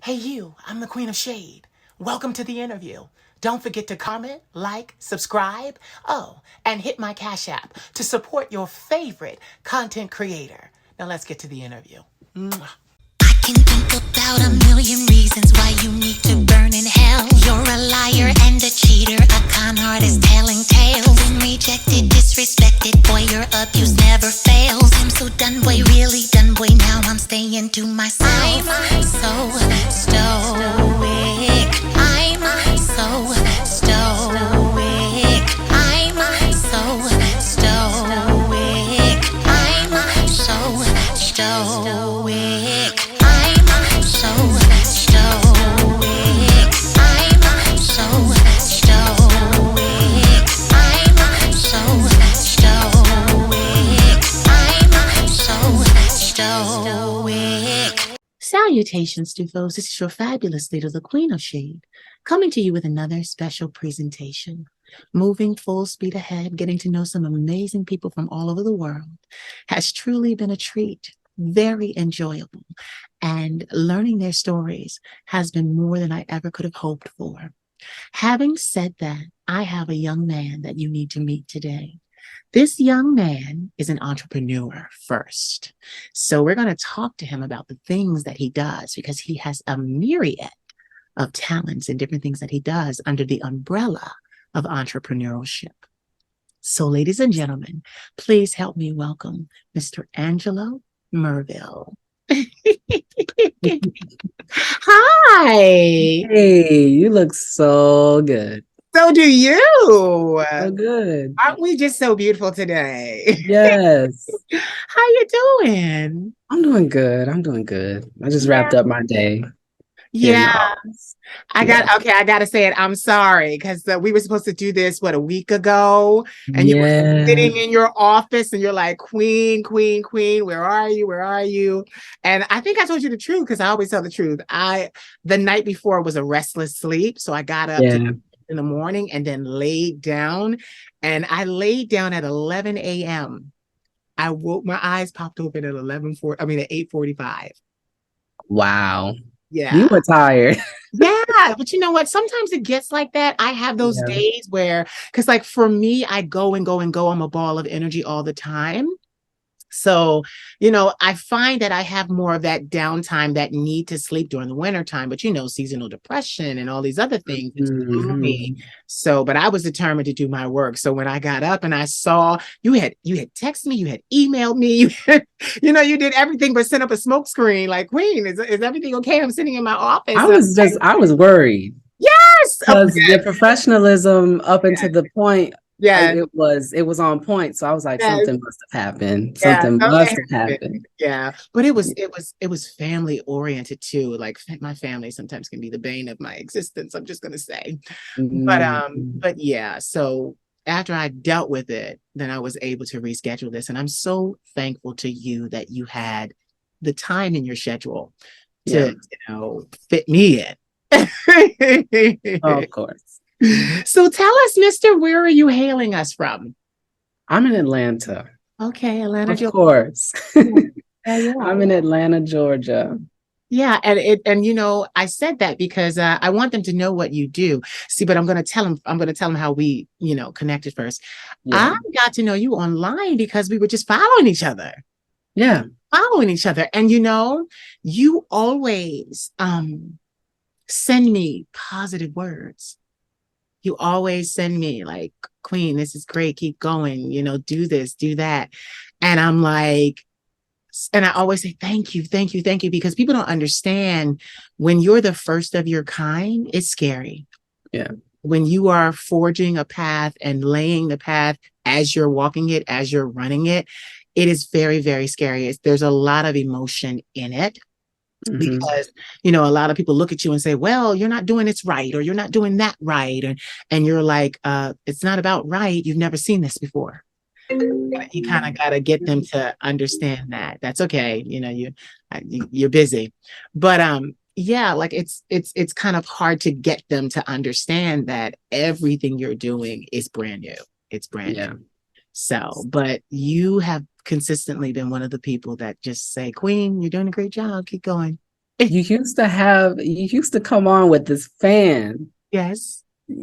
Hey you, I'm the Queen of Shade. Welcome to the interview. Don't forget to comment, like, subscribe, and hit my Cash App to support your favorite content creator. Now let's get to the interview. Mwah. I can think about a million reasons why you need to burn in hell. You're a liar and a cheater, a con artist telling tales. Been rejected, disrespected, boy, your abuse never fails. I'm so done, boy, really done, boy, now I'm staying to myself. I'm so stoic. I'm so stoic. I'm so stoic. I'm so stoic. I'm so stoic. I'm so stoic. I'm so stoic. I'm so stoic. Salutations, Stufos. This is your fabulous leader, the Queen of Shade, coming to you with another special presentation. Moving full speed ahead, getting to know some amazing people from all over the world has truly been a treat. Very enjoyable. And learning their stories has been more than I ever could have hoped for. Having said that, I have a young man that you need to meet today. This young man is an entrepreneur first. So we're going to talk to him about the things that he does because he has a myriad of talents and different things that he does under the umbrella of entrepreneurship. So, ladies and gentlemen, please help me welcome Mr. Angelo Mirville. Hi. Hey, you look so good. So do you. So good. Aren't we just so beautiful today? Yes. How you doing? I'm doing good. I'm doing good. I just wrapped up my day here in the Yeah. office. I got to say it. I'm sorry because we were supposed to do this, a week ago? And you were sitting in your office and you're like, Queen, Queen, Queen, where are you? Where are you? And I think I told you the truth because I always tell the truth. The night before was a restless sleep. So I got up in the morning and then laid down. And I laid down at 11 a.m. I woke, my eyes popped open at 8:45. Wow. Yeah. You were tired. Yeah, but you know what? Sometimes it gets like that. I have those days where, because like for me, I go and go and go. I'm a ball of energy all the time. So, I find that I have more of that downtime, that need to sleep during the winter time, but seasonal depression and all these other things, it's gloomy. So, but I was determined to do my work. So when I got up and I saw you had texted me, you had emailed me, you did everything but send up a smoke screen like, Queen, is everything okay? I'm sitting in my office. I was worried. Yes. Because your professionalism up until the point, it was on point. So I was like, something must have happened. Something must have happened. Yeah. But it was family oriented too. Like my family sometimes can be the bane of my existence, I'm just gonna say. But yeah, so after I dealt with it, then I was able to reschedule this. And I'm so thankful to you that you had the time in your schedule to fit me in. Oh, of course. So tell us, Mister, where are you hailing us from? I'm in Atlanta. Okay, Atlanta, of Georgia. course. Yeah. I'm in Atlanta, Georgia. Yeah, and I said that because I want them to know what you do. See, but I'm going to tell them how we, connected first. Yeah. I got to know you online because we were just following each other. Yeah. Following each other. And you always send me positive words. You always send me like, Queen, this is great. Keep going, do this, do that. And I'm like, and I always say, thank you, thank you, thank you, because people don't understand when you're the first of your kind, it's scary. Yeah. When you are forging a path and laying the path as you're walking it, as you're running it, it is very, very scary. There's a lot of emotion in it. Because, a lot of people look at you and say, well, you're not doing this right, or you're not doing that right. And you're like, it's not about right. You've never seen this before. You kind of got to get them to understand that. That's okay. You're busy. But yeah, like it's kind of hard to get them to understand that everything you're doing is brand new. It's brand new. So, but you have consistently been one of the people that just say, Queen, you're doing a great job. Keep going. You used to come on with this fan. Yes. I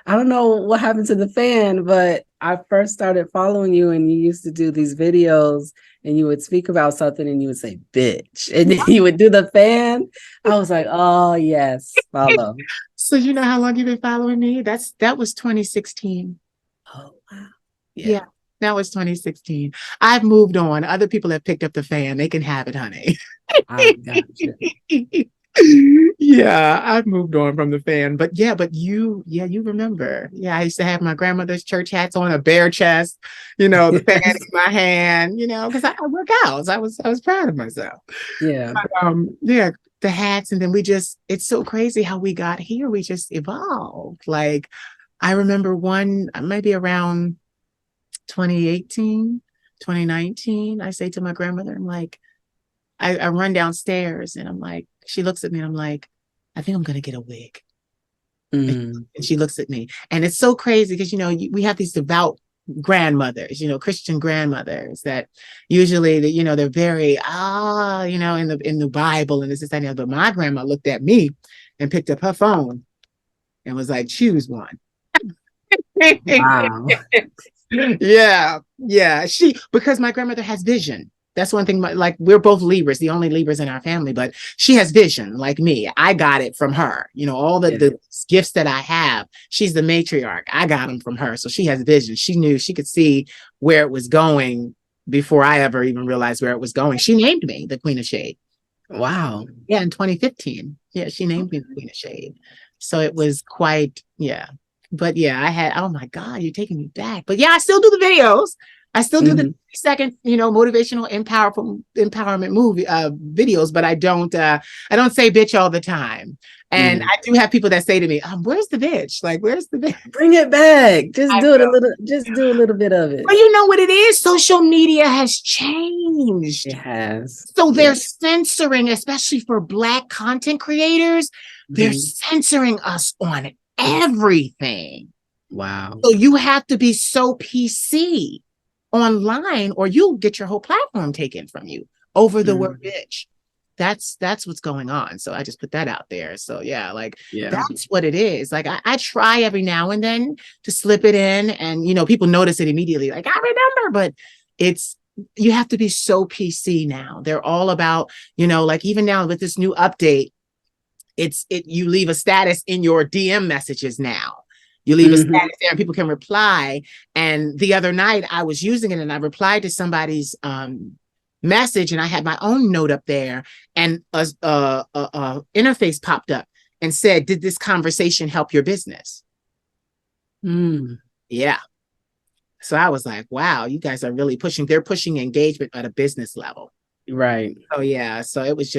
don't know what happened to the fan, but I first started following you and you used to do these videos and you would speak about something and you would say, bitch, and then you would do the fan. I was like, oh yes, follow. So you know how long you've been following me? That was 2016. Oh, wow. Yeah, that was 2016. I've moved on. Other people have picked up the fan. They can have it, honey. I gotcha. Yeah, I've moved on from the fan. But you remember. Yeah, I used to have my grandmother's church hats on, a bare chest, the fan in my hand, because I work out. So I was proud of myself. Yeah. Yeah, the hats, and then it's so crazy how we got here. We just evolved. Like I remember one, maybe around 2018, 2019, I say to my grandmother, I'm like, I run downstairs and I'm like, she looks at me and I'm like, I think I'm going to get a wig. Mm. And she looks at me. And it's so crazy because, we have these devout grandmothers, Christian grandmothers that usually, they're very, in the Bible and this, that, and the other. But my grandma looked at me and picked up her phone and was like, choose one. Wow. Yeah. Because my grandmother has vision. That's one thing. Like we're both Libras, the only Libras in our family, but she has vision like me. I got it from her. All the gifts that I have, she's the matriarch. I got them from her. So she has vision. She knew, she could see where it was going before I ever even realized where it was going. She named me the Queen of Shade. Wow. Yeah, in 2015. Yeah, she named me the Queen of Shade. So it was quite, yeah. But yeah, oh my God, you're taking me back. But yeah, I still do the videos. I still do the second, motivational empowerment movie videos, but I don't say bitch all the time. And I do have people that say to me, where's the bitch? Like, where's the bitch? Bring it back. Just do a little bit of it. But you know what it is? Social media has changed. It has. So they're censoring, especially for Black content creators, they're censoring us on everything. Wow. So you have to be so PC online or you'll get your whole platform taken from you over the word bitch. That's what's going on. So I just put that out there. So yeah, that's what it is. Like I try every now and then to slip it in and people notice it immediately. Like I remember, but you have to be so PC now. They're all about, like even now with this new update, you leave a status in your DM messages now. You leave a status there and people can reply. And the other night I was using it and I replied to somebody's message and I had my own note up there and a interface popped up and said, did this conversation help your business? Yeah. So I was like, wow, you guys are really they're pushing engagement at a business level. Right. Oh yeah. So it was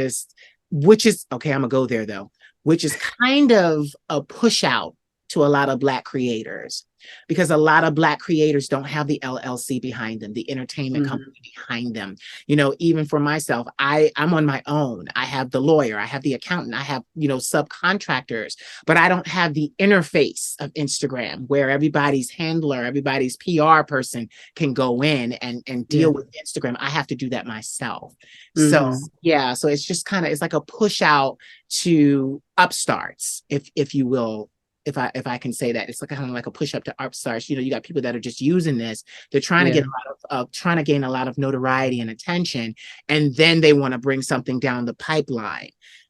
which is, okay, I'm gonna go there though, which is kind of a push out to a lot of Black creators because a lot of Black creators don't have the LLC behind them, the entertainment company behind them. Even for myself, I'm on my own. I have the lawyer, I have the accountant, I have, subcontractors, but I don't have the interface of Instagram where everybody's handler, everybody's PR person can go in and deal with Instagram. I have to do that myself. So yeah, so it's just it's like a push out to upstarts, if you will. If I can say that, it's kind of like a push up to upstarts. You got people that are just using this. They're trying to get trying to gain a lot of notoriety and attention, and then they want to bring something down the pipeline.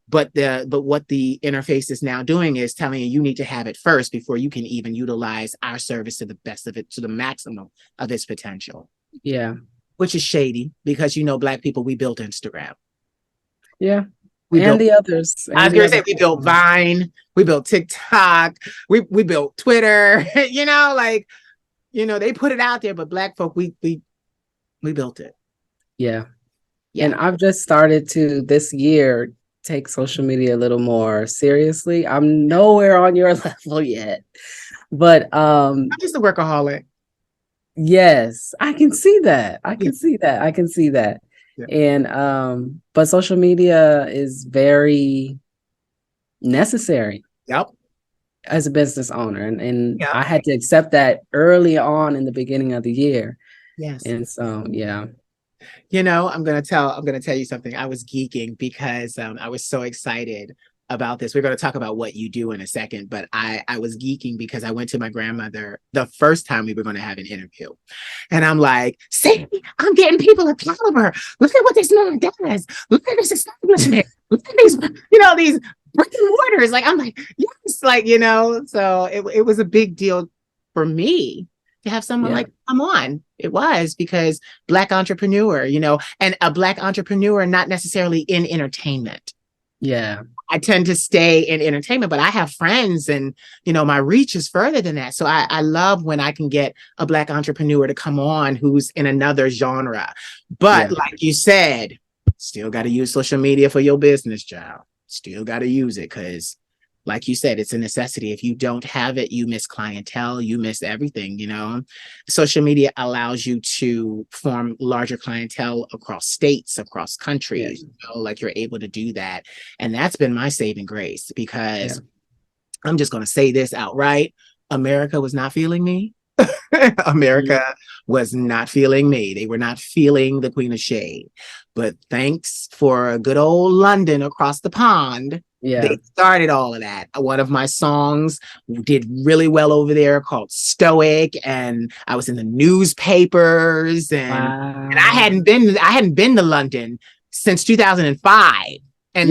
But what the interface is now doing is telling you need to have it first before you can even utilize our service to the best of it, to the maximum of its potential. Yeah, which is shady because Black people, we built Instagram. Yeah. The others. I was going to say we built Vine, we built TikTok, we built Twitter, they put it out there, but Black folk, we built it. Yeah. And I've just started to this year take social media a little more seriously. I'm nowhere on your level yet, but I'm just a workaholic. Yes, I can see that. I can see that. Yeah. And but social media is very necessary. Yep. As a business owner. And I had to accept that early on in the beginning of the year. Yes. And so, yeah. I'm gonna tell you something. I was geeking because I was so excited about this. We're gonna talk about what you do in a second, but I was geeking because I went to my grandmother the first time we were gonna have an interview. And I'm like, see, I'm getting people of caliber. Look at what this man does. Look at this establishment. Look at these brick and mortars. Like, I'm like, yes, so it was a big deal for me to have someone Yeah. like come on. It was because Black entrepreneur, and a Black entrepreneur, not necessarily in entertainment. Yeah. I tend to stay in entertainment, but I have friends and, my reach is further than that. So I love when I can get a Black entrepreneur to come on who's in another genre. But Yeah. like you said, still got to use social media for your business, child. Still got to use it because, like you said, it's a necessity. If you don't have it, you miss clientele, you miss everything, Social media allows you to form larger clientele across states, across countries, like you're able to do that. And that's been my saving grace because I'm just going to say this outright. America was not feeling me. America was not feeling me. They were not feeling the Queen of Shade. But thanks for a good old London across the pond, they started all of that. One of my songs did really well over there called Stoic, and I was in the newspapers, and I hadn't been to London since 2005. And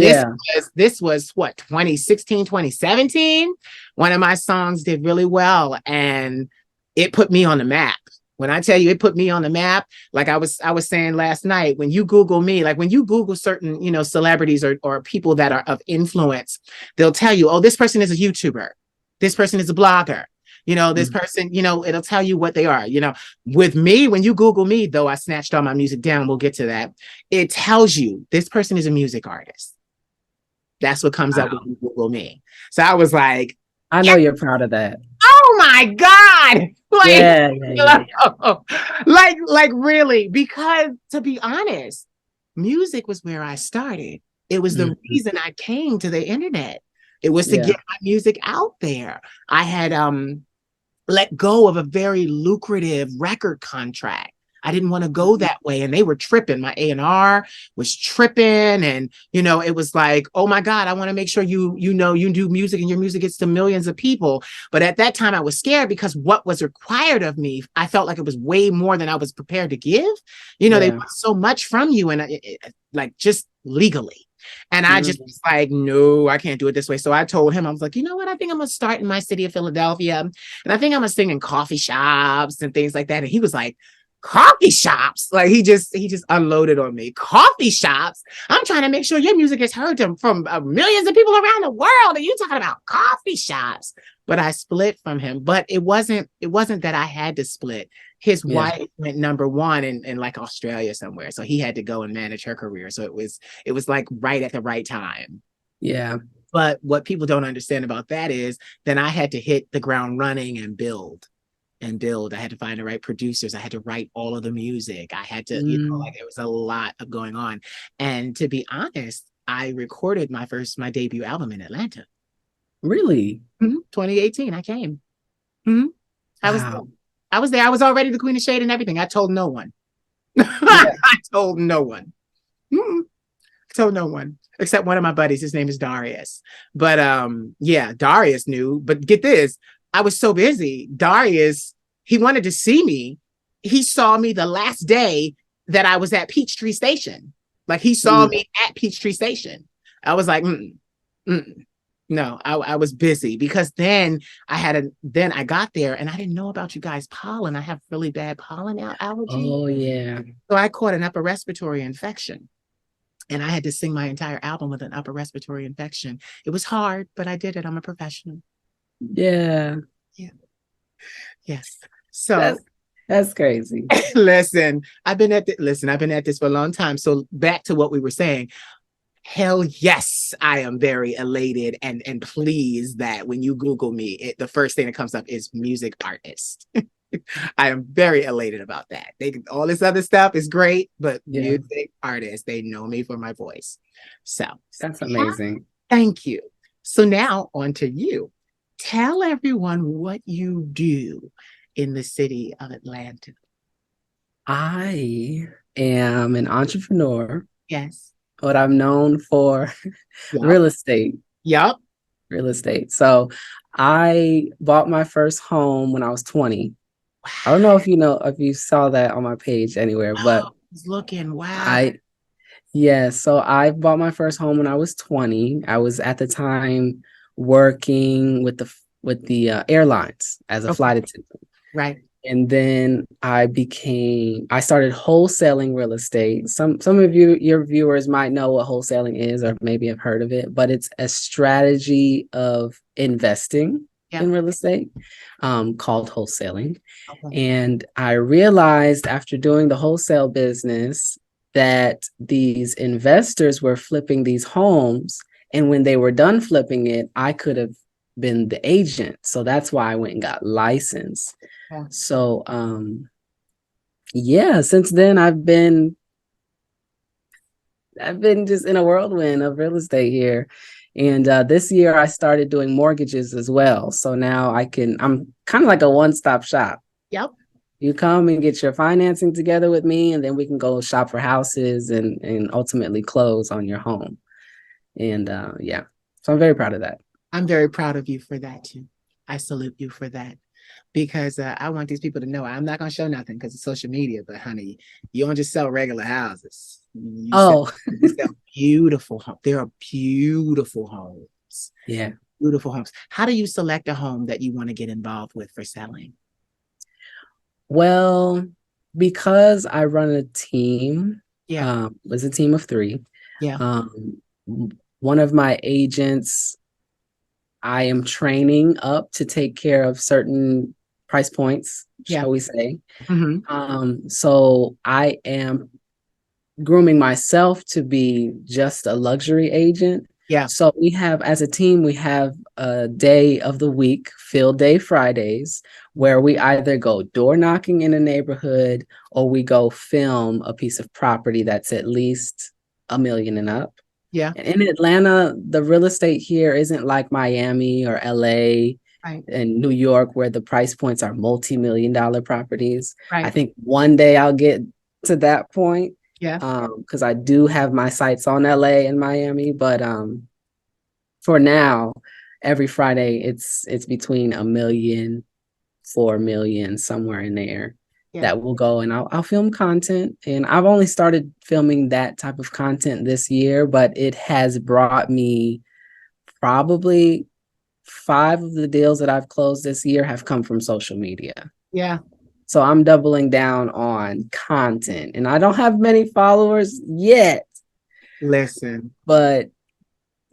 this was what, 2016, 2017. One of my songs did really well, and it put me on the map. When I tell you it put me on the map, like I was saying last night, when you Google me, like when you Google certain, celebrities or people that are of influence, they'll tell you, oh, this person is a YouTuber. This person is a blogger. This person, it'll tell you what they are. With me, when you Google me, though I snatched all my music down, we'll get to that. It tells you this person is a music artist. That's what comes up when you Google me. So I was like, I know you're proud of that. oh my God. Yeah. Like really, because to be honest, music was where I started. It was the reason I came to the internet. It was to get my music out there. I had let go of a very lucrative record contract. I didn't want to go that way. And they were tripping. My A&R was tripping. And, it was like, oh my God, I want to make sure you do music and your music gets to millions of people. But at that time I was scared because what was required of me, I felt like it was way more than I was prepared to give. They want so much from you and like just legally. And I just was like, no, I can't do it this way. So I told him, I was like, you know what? I think I'm going to start in my city of Philadelphia. And I think I'm going to sing in coffee shops and things like that. And he was like, coffee shops? Like he just unloaded on me. Coffee shops? I'm trying to make sure your music is heard from millions of people around the world. And you talking about coffee shops? But I split from him. But it wasn't that I had to split. His wife went number one in like Australia somewhere. So he had to go and manage her career. So it was like right at the right time. Yeah. But what people don't understand about that is then I had to hit the ground running and build. I had to find the right producers. I had to write all of the music. I had to, like there was a lot of going on. And to be honest, I recorded my debut album in Atlanta. Really? 2018, I came. I was there. I was already the Queen of Shade and everything. I told no one. I told no one. I told no one except one of my buddies. His name is Darius. But Darius knew. But get this, I was so busy. Darius, he wanted to see me. He saw me the last day that I was at Peachtree Station. Like he saw me at Peachtree Station. I was like, no, I was busy because then I got there and I didn't know about you guys' pollen. I have really bad pollen allergy. Oh yeah. So I caught an upper respiratory infection. And I had to sing my entire album with an upper respiratory infection. It was hard, but I did it. I'm a professional. Yeah. Yes. So that's crazy. Listen, I've been at this for a long time. So back to what we were saying. Hell yes, I am very elated and pleased that when you Google me, the first thing that comes up is music artist. I am very elated about that. All this other stuff is great, but music artist, they know me for my voice. So that's amazing. Thank you. So now on to you. Tell everyone what you do in the city of Atlanta. I am an entrepreneur, Yes. but I'm known for Yep. real estate. Yep. Real estate. So I bought my first home when I was 20. I don't know if you know if you saw that on my page anywhere, but Wow. He's looking. Wow. I yeah, so I bought my first home when I was 20. I was at the time working with the airlines as a Okay. flight attendant. Right. And then I started wholesaling real estate. Some of your viewers might know what wholesaling is or maybe have heard of it, but it's a strategy of investing Yep. in real estate, called wholesaling. Okay. And I realized after doing the wholesale business that these investors were flipping these homes. And when they were done flipping it, I could have been the agent. So that's why I went and got licensed. Yeah. So yeah, since then I've been just in a whirlwind of real estate here. And this year I started doing mortgages as well. So now I'm kind of like a one-stop shop. Yep. You come and get your financing together with me, and then we can go shop for houses and ultimately close on your home. And yeah, so I'm very proud of that. I'm very proud of you for that too. I salute you for that because I want these people to know I'm not going to show nothing because it's social media. But honey, you don't just sell regular houses. Oh, You sell beautiful homes. There are beautiful homes. yeah. Beautiful homes. How do you select a home that you want to get involved with for selling? Well, because I run a team, Yeah. was a team of three. Yeah. Um, one of my agents I am training up to take care of certain price points, Yeah. shall we say. Mm-hmm. So I am grooming myself to be just a luxury agent. Yeah. So as a team, we have a day of the week, field day Fridays, where we either go door knocking in a neighborhood or we go film a piece of property that's at least a million and up. Yeah. And in Atlanta, the real estate here isn't like Miami or LA Right. and New York, where the price points are multi-million dollar properties. I Right. think one day I'll get to that point, Yeah. because I do have my sights on LA and Miami, but for now, every Friday it's between a million, 4 million, somewhere in there Yeah. that will go, and I'll film content. And I've only started filming that type of content this year, but it has brought me probably 5 of the deals that I've closed this year have come from social media. Yeah. So I'm doubling down on content, and I don't have many followers yet, Listen. but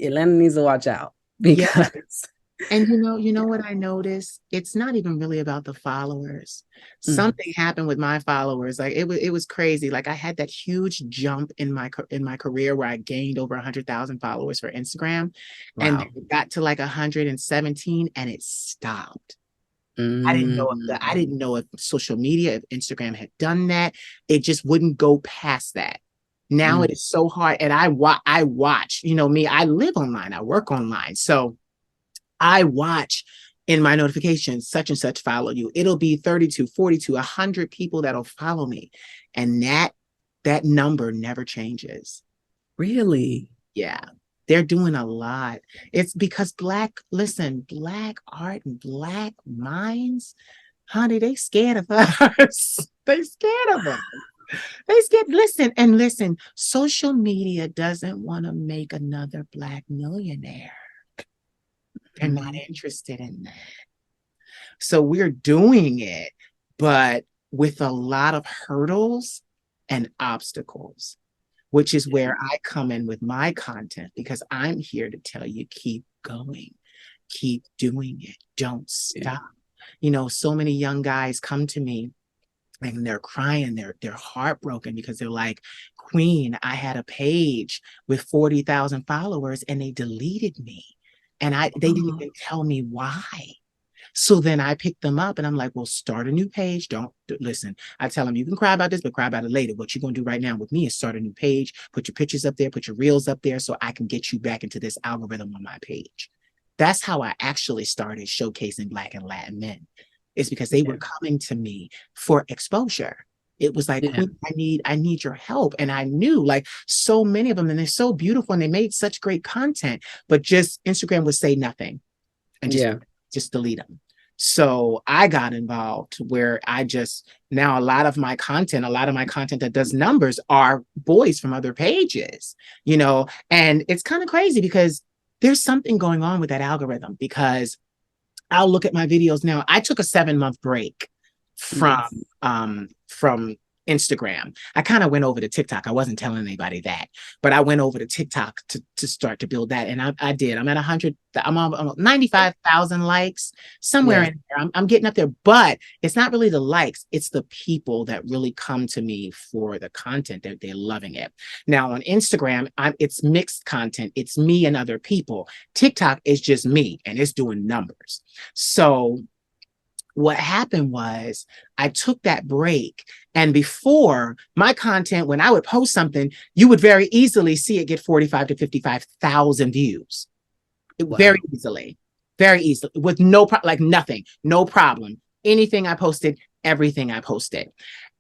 Atlanta needs to watch out Yeah. because And you know what I noticed? It's not even really about the followers. mm, Something happened with my followers. Like it was crazy. Like I had that huge jump in my career where I gained over 100,000 followers for Instagram, and wow. it got to like 117, and it stopped. I Mm, didn't know if social media, if Instagram had done that. It just wouldn't go past that. Now it mm, is so hard, and I watch. You know me. I live online. I work online, so. I watch in my notifications, such and such follow you. It'll be 32, 42, 100 people that'll follow me. And that number never changes. really? Yeah. They're doing a lot. It's because black art and black minds, honey, they scared of us. They scared of us. They scared. Listen, social media doesn't want to make another black millionaire. They're not Mm, interested in that. So we're doing it, but with a lot of hurdles and obstacles, which is where I come in with my content because I'm here to tell you keep going, keep doing it, don't yeah. stop. So many young guys come to me and they're crying, they're heartbroken because they're like, Queen, I had a page with 40,000 followers and they deleted me. And they didn't Oh, even tell me why. So then I pick them up and I'm like, well, start a new page. Don't listen. I tell them you can cry about this, but cry about it later. What you're going to do right now with me is start a new page, put your pictures up there, put your reels up there so I can get you back into this algorithm on my page. That's how I actually started showcasing Black and Latin men. It's because they yeah. were coming to me for exposure. It was like, Yeah. Queen, I need your help. And I knew like so many of them, and they're so beautiful and they made such great content, but just Instagram would say nothing and Yeah. just delete them. So I got involved where I just now a lot of my content that does numbers are boys from other pages, and it's kind of crazy because there's something going on with that algorithm because I'll look at my videos now. I took a 7-month break from Mhm. from Instagram. I kind of went over to TikTok. I wasn't telling anybody that, but I went over to TikTok to start to build that. And I did. I'm at 100, I'm on 95,000 likes, somewhere Yeah. in there. I'm getting up there, but it's not really the likes. It's the people that really come to me for the content that they're loving it. Now on Instagram, it's mixed content. It's me and other people. TikTok is just me and it's doing numbers. So what happened was I took that break. And before my content, when I would post something, you would very easily see it get 45 to 55,000 views. Wow. Very easily, with like nothing, no problem. Anything I posted, everything I posted.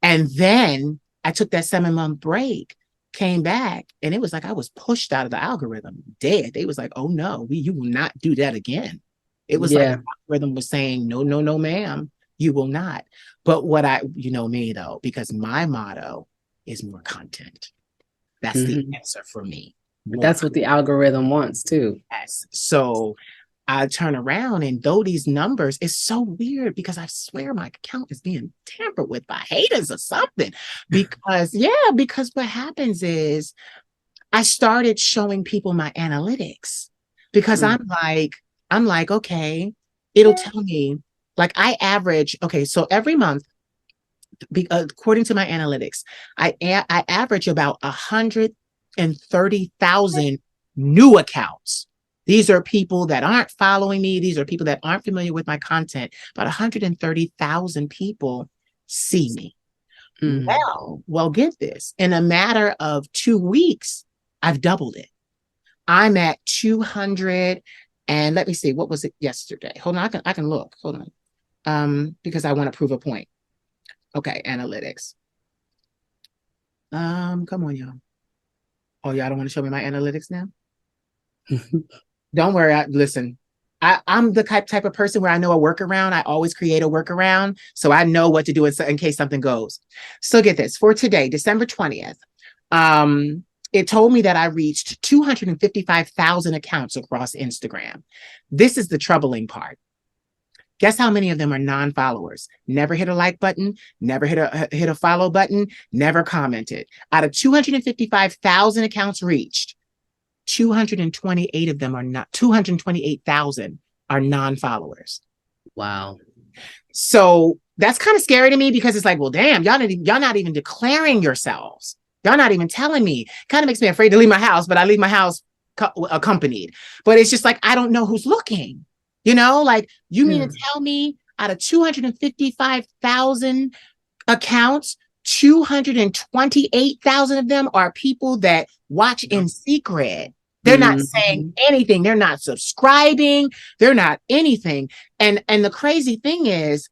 And then I took that 7-month break, came back, and it was like I was pushed out of the algorithm, dead. They was like, oh no, you will not do that again. It was like Yeah. the algorithm was saying, no, no, no, ma'am, you will not. But you know me though, because my motto is more content. That's the Mhm. answer for me. More That's what the algorithm wants too. content. So I turn around and though these numbers, it's so weird because I swear my account is being tampered with by haters or something. Because what happens is I started showing people my analytics because Mm. I'm like, okay, it'll tell me like I average, okay, so every month, according to my analytics, I average about 130,000 new accounts. These are people that aren't following me. These are people that aren't familiar with my content. About 130,000 people see me. Mm. Well, get this. In a matter of 2 weeks, I've doubled it. I'm at 200 and let me see, what was it yesterday? Hold on, I can look. Hold on. Because I want to prove a point. Okay, analytics. Come on, y'all. Oh, y'all don't want to show me my analytics now? Don't worry. Listen, I'm the type of person where I know a workaround. I always create a workaround. So I know what to do in case something goes. So get this. For today, December 20th, it told me that I reached 255,000 accounts across Instagram. This is the troubling part. Guess how many of them are non-followers? Never hit a like button, never hit a follow button, never commented. Out of 255,000 accounts reached, 228 of them are not 228,000 are non-followers. Wow. So that's kind of scary to me because it's like, well, damn, y'all not even declaring yourselves. Y'all not even telling me. Kind of makes me afraid to leave my house, but I leave my house accompanied. But it's just like I don't know who's looking. Like you mean to tell me out of 255,000 accounts, 228,000 of them are people that watch in secret. They're not saying anything. They're not subscribing. They're not anything. And the crazy thing is,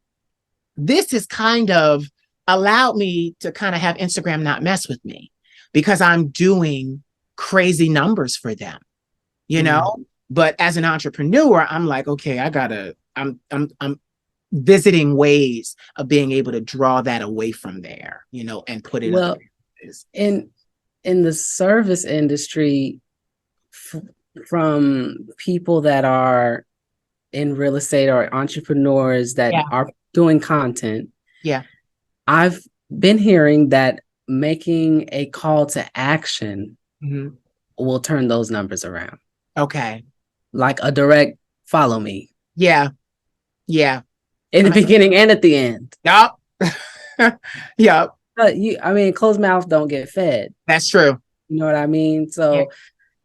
this has kind of allowed me to kind of have Instagram not mess with me because I'm doing crazy numbers for them, But as an entrepreneur, I'm like, okay, I'm visiting ways of being able to draw that away from there, and put it Well, in the service industry, from people that are in real estate or entrepreneurs that are doing content. Yeah. I've been hearing that making a call to action will turn those numbers around. Okay. Like a direct follow me. Yeah. Yeah. In the beginning and at the end. Yep. Yep. But closed mouth don't get fed. That's true. You know what I mean? So,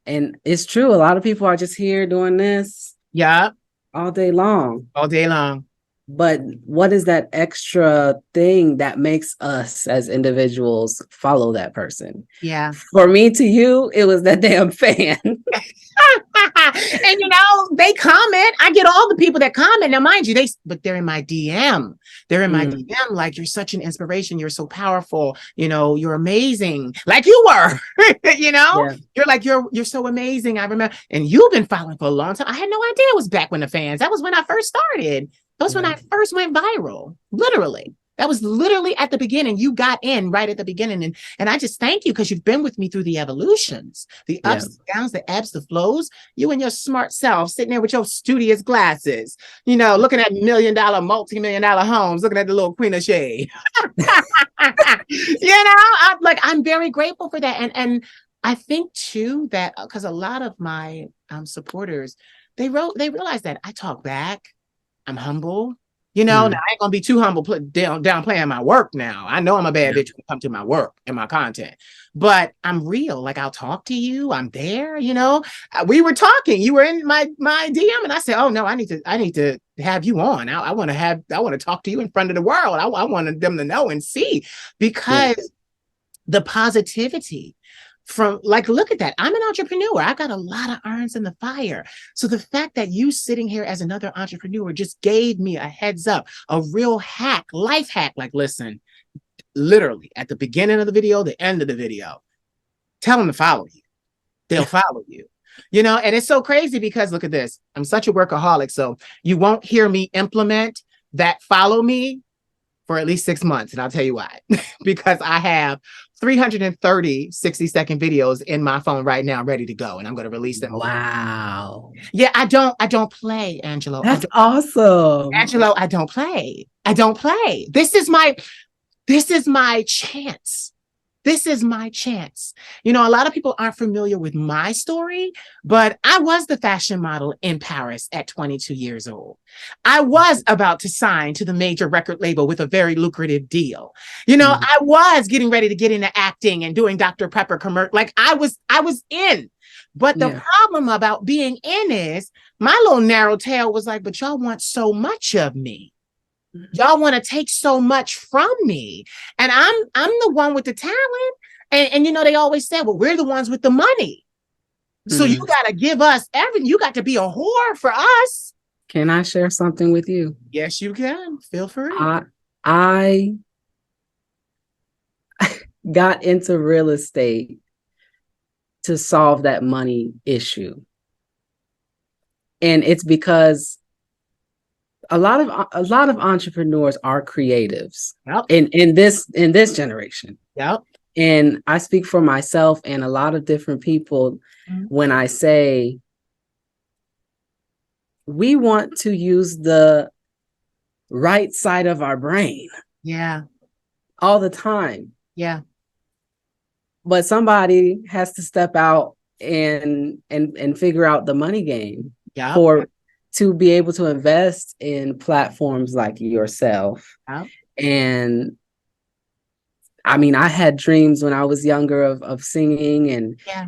and it's true. A lot of people are just here doing this. Yeah. All day long. All day long. But what is that extra thing that makes us as individuals follow that person? Yeah. For me to you, it was that damn fan. And they comment. I get all the people that comment. Now, mind you, but they're in my DM. They're in my DM like, you're such an inspiration. You're so powerful. You know, you're amazing. Like you were, you know, Yeah. you're like, you're so amazing. I remember, and you've been following for a long time. I had no idea it was back when the fans. That was when I first started. That was when I first went viral, literally. That was literally at the beginning. You got in right at the beginning. And I just thank you because you've been with me through the evolutions, the ups, the downs, the ebbs, the flows. You and your smart self sitting there with your studious glasses, you know, looking at multi-million-dollar homes, looking at the little Queen of Shade. You know, I'm very grateful for that. And I think too that because a lot of my supporters, they realize that I talk back. I'm humble. You know, now I ain't gonna be too humble down playing my work now. I know I'm a bad bitch when it comes to my work and my content, but I'm real. Like I'll talk to you. I'm there, you know. We were talking. You were in my DM and I said, oh no, I need to have you on. I want to talk to you in front of the world. I wanted them to know and see because the positivity from like, look at that. I'm an entrepreneur. I've got a lot of irons in the fire. So the fact that you sitting here as another entrepreneur just gave me a heads up, a real hack, life hack. Like, listen, literally at the beginning of the video, the end of the video, tell them to follow you. They'll follow you. You know, and it's so crazy because look at this. I'm such a workaholic. So you won't hear me implement that follow me for at least 6 months. And I'll tell you why. Because I have 330 60-second videos in my phone right now ready to go. And I'm going to release them. Wow. Yeah, I don't play, Angelo. That's awesome. Angelo, I don't play. I don't play. This is my chance. This is my chance. You know, a lot of people aren't familiar with my story, but I was the fashion model in Paris at 22 years old. I was about to sign to the major record label with a very lucrative deal. You know, I was getting ready to get into acting and doing Dr. Pepper commercial. Like I was in. But the problem about being in is my little narrow tail was like, but y'all want so much of me. Y'all want to take so much from me. And I'm the one with the talent. And you know, they always said, well, we're the ones with the money. So you got to give us everything. You got to be a whore for us. Can I share something with you? Yes, you can. Feel free. I got into real estate to solve that money issue. And it's because a lot of entrepreneurs are creatives in this generation. Yep. And I speak for myself and a lot of different people when I say we want to use the right side of our brain. Yeah. All the time. Yeah. But somebody has to step out and figure out the money game to be able to invest in platforms like yourself. And I mean, I had dreams when I was younger of singing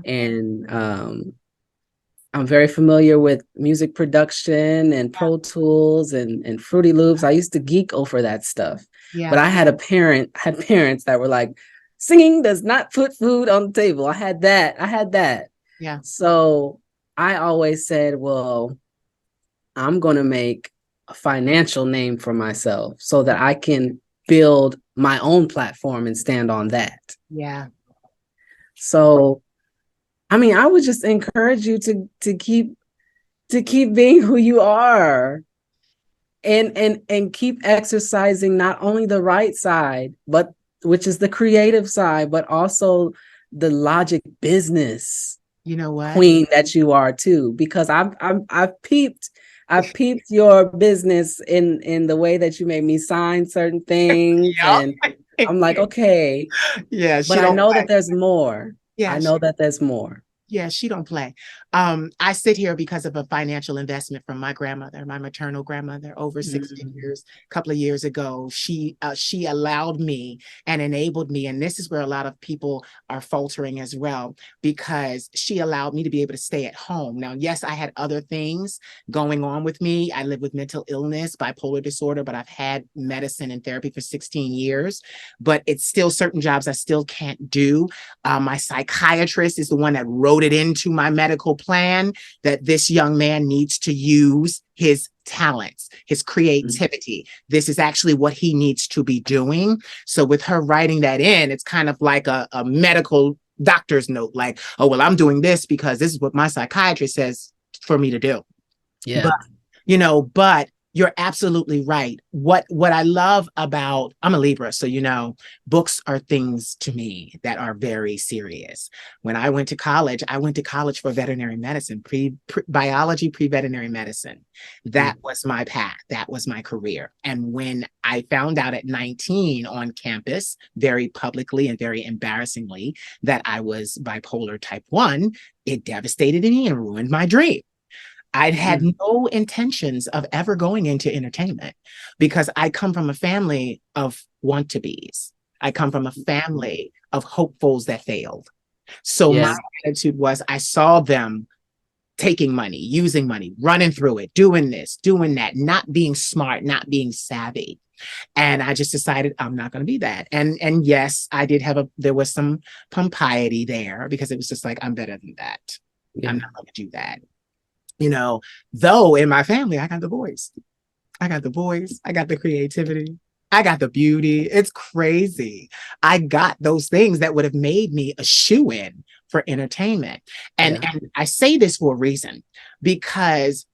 and I'm very familiar with music production and Pro Tools and Fruity Loops. I used to geek over that stuff. But I had parents that were like, singing does not put food on the table. I had that. Yeah. So I always said, well, I'm going to make a financial name for myself so that I can build my own platform and stand on that. Yeah. So, I mean, I would just encourage you to keep being who you are and keep exercising not only the right side, but which is the creative side, but also the logic business, you know what, queen that you are too. Because I've peeped your business in the way that you made me sign certain things, and I'm like, okay, but I know that there's more. I know that there's more. Yeah, she don't play. I sit here because of a financial investment from my grandmother, my maternal grandmother, over 60 years, a couple of years ago. She allowed me and enabled me. And this is where a lot of people are faltering as well, because she allowed me to be able to stay at home. Now, yes, I had other things going on with me. I live with mental illness, bipolar disorder, but I've had medicine and therapy for 16 years, but it's still certain jobs I still can't do. My psychiatrist is the one that wrote it into my medical plan that this young man needs to use his talents, his creativity. This is actually what he needs to be doing. So with her writing that in, it's kind of like a medical doctor's note, like, oh, well, I'm doing this because this is what my psychiatrist says for me to do. Yeah. But you're absolutely right. What I love about, I'm a Libra, so books are things to me that are very serious. When I went to college for veterinary medicine, biology, pre-veterinary medicine. That was my path. That was my career. And when I found out at 19 on campus, very publicly and very embarrassingly, that I was bipolar type 1, it devastated me and ruined my dream. I'd had no intentions of ever going into entertainment because I come from a family of want-to-be's. I come from a family of hopefuls that failed. So my attitude was, I saw them taking money, using money, running through it, doing this, doing that, not being smart, not being savvy. And I just decided I'm not going to be that. And yes, I did there was some piety there because it was just like, I'm better than that. I'm not going to do that. Though in my family, I got the voice. I got the creativity. I got the beauty. It's crazy. I got those things that would have made me a shoo-in for entertainment. And I say this for a reason, because,